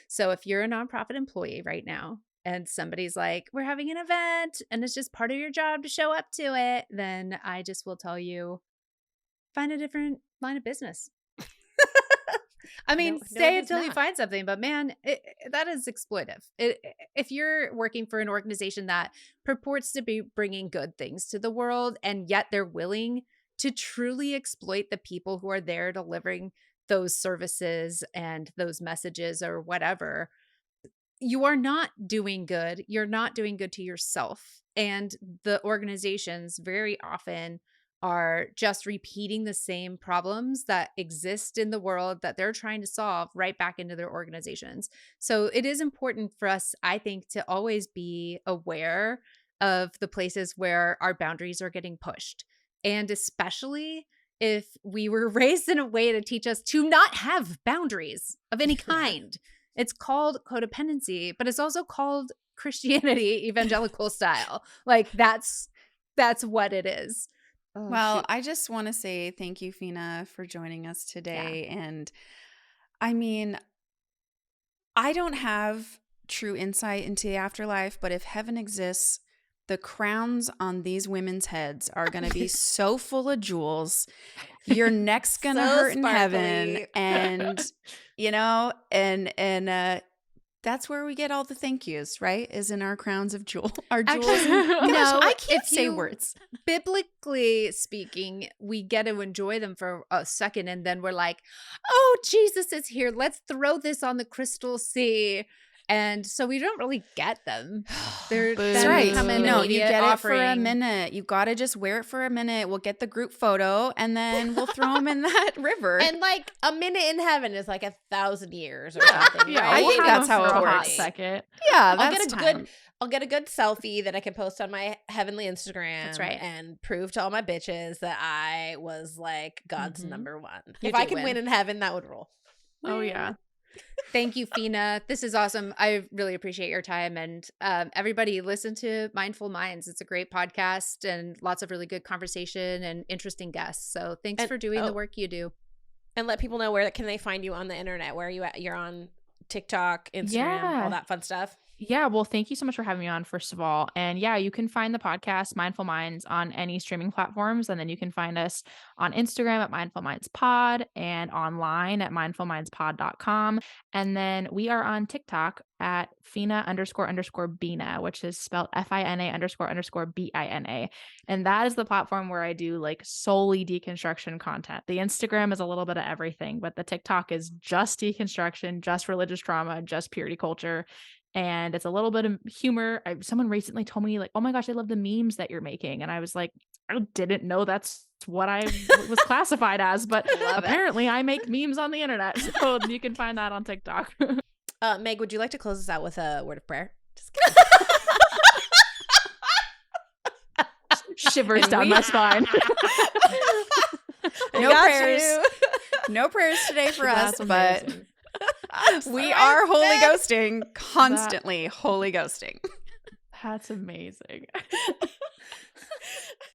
So if you're a nonprofit employee right now and somebody's like, we're having an event and it's just part of your job to show up to it, then I just will tell you, find a different line of business. I mean, stay until you find something, but man, that is exploitive. If you're working for an organization that purports to be bringing good things to the world, and yet they're willing to truly exploit the people who are there delivering those services and those messages or whatever, you are not doing good. You're not doing good to yourself. And the organizations very often are just repeating the same problems that exist in the world that they're trying to solve right back into their organizations. So it is important for us, I think, to always be aware of the places where our boundaries are getting pushed. And especially if we were raised in a way to teach us to not have boundaries of any kind. It's called codependency, but it's also called Christianity, evangelical style. Like that's what it is. Oh, Well, shoot. I just want to say thank you, Fina, for joining us today. And I mean, I don't have true insight into the afterlife, but if heaven exists, the crowns on these women's heads are going to be so full of jewels. Your neck's going to So hurt in heaven. sparkly. And, you know, and that's where we get all the thank yous, right? Is in our crowns of our jewels. Actually, Gosh, no, I can't if say you- words. Biblically speaking, we get to enjoy them for a second and then we're like, oh, Jesus is here. Let's throw this on the crystal sea. And so we don't really get them. They're That's then right. become an No, you immediate get it for a offering. minute. You got to just wear it for a minute. We'll get the group photo and then we'll throw them in that river. And like a minute in heaven is like 1,000 years or something. Yeah, right? I we'll think have that's them how for it a hot works. second. yeah, I'll that's get a good selfie that I can post on my heavenly Instagram. That's right. And prove to all my bitches that I was like God's Mhm. number one. You If I do could win. win in heaven, that would rule. Oh yeah. Thank you, Fina. This is awesome. I really appreciate your time. And everybody, listen to Mindful Minds. It's a great podcast and lots of really good conversation and interesting guests. So thanks And- for doing the oh. work you do. And let people know where can they find you on the internet. Where are you at? You're on TikTok, Instagram, Yeah. all that fun stuff. Yeah, well, thank you so much for having me on, first of all. And yeah, you can find the podcast Mindful Minds on any streaming platforms. And then you can find us on Instagram at Mindful Minds Pod and online at mindfulmindspod.com. And then we are on TikTok at Fina__Bina, which is spelled FINA__BINA. And that is the platform where I do like solely deconstruction content. The Instagram is a little bit of everything, but the TikTok is just deconstruction, just religious trauma, just purity culture. And it's a little bit of humor. Someone recently told me like, oh my gosh, I love the memes that you're making. And I was like, I didn't know that's what I was classified as, but Love it. apparently I make memes on the internet. So you can find that on TikTok. Meg, would you like to close us out with a word of prayer? Just kidding. Shivers And down we- my spine. No Got prayers. you. No prayers today for us, That's but amazing. we Sorry, are holy Meg. ghosting, constantly holy ghosting. That's amazing.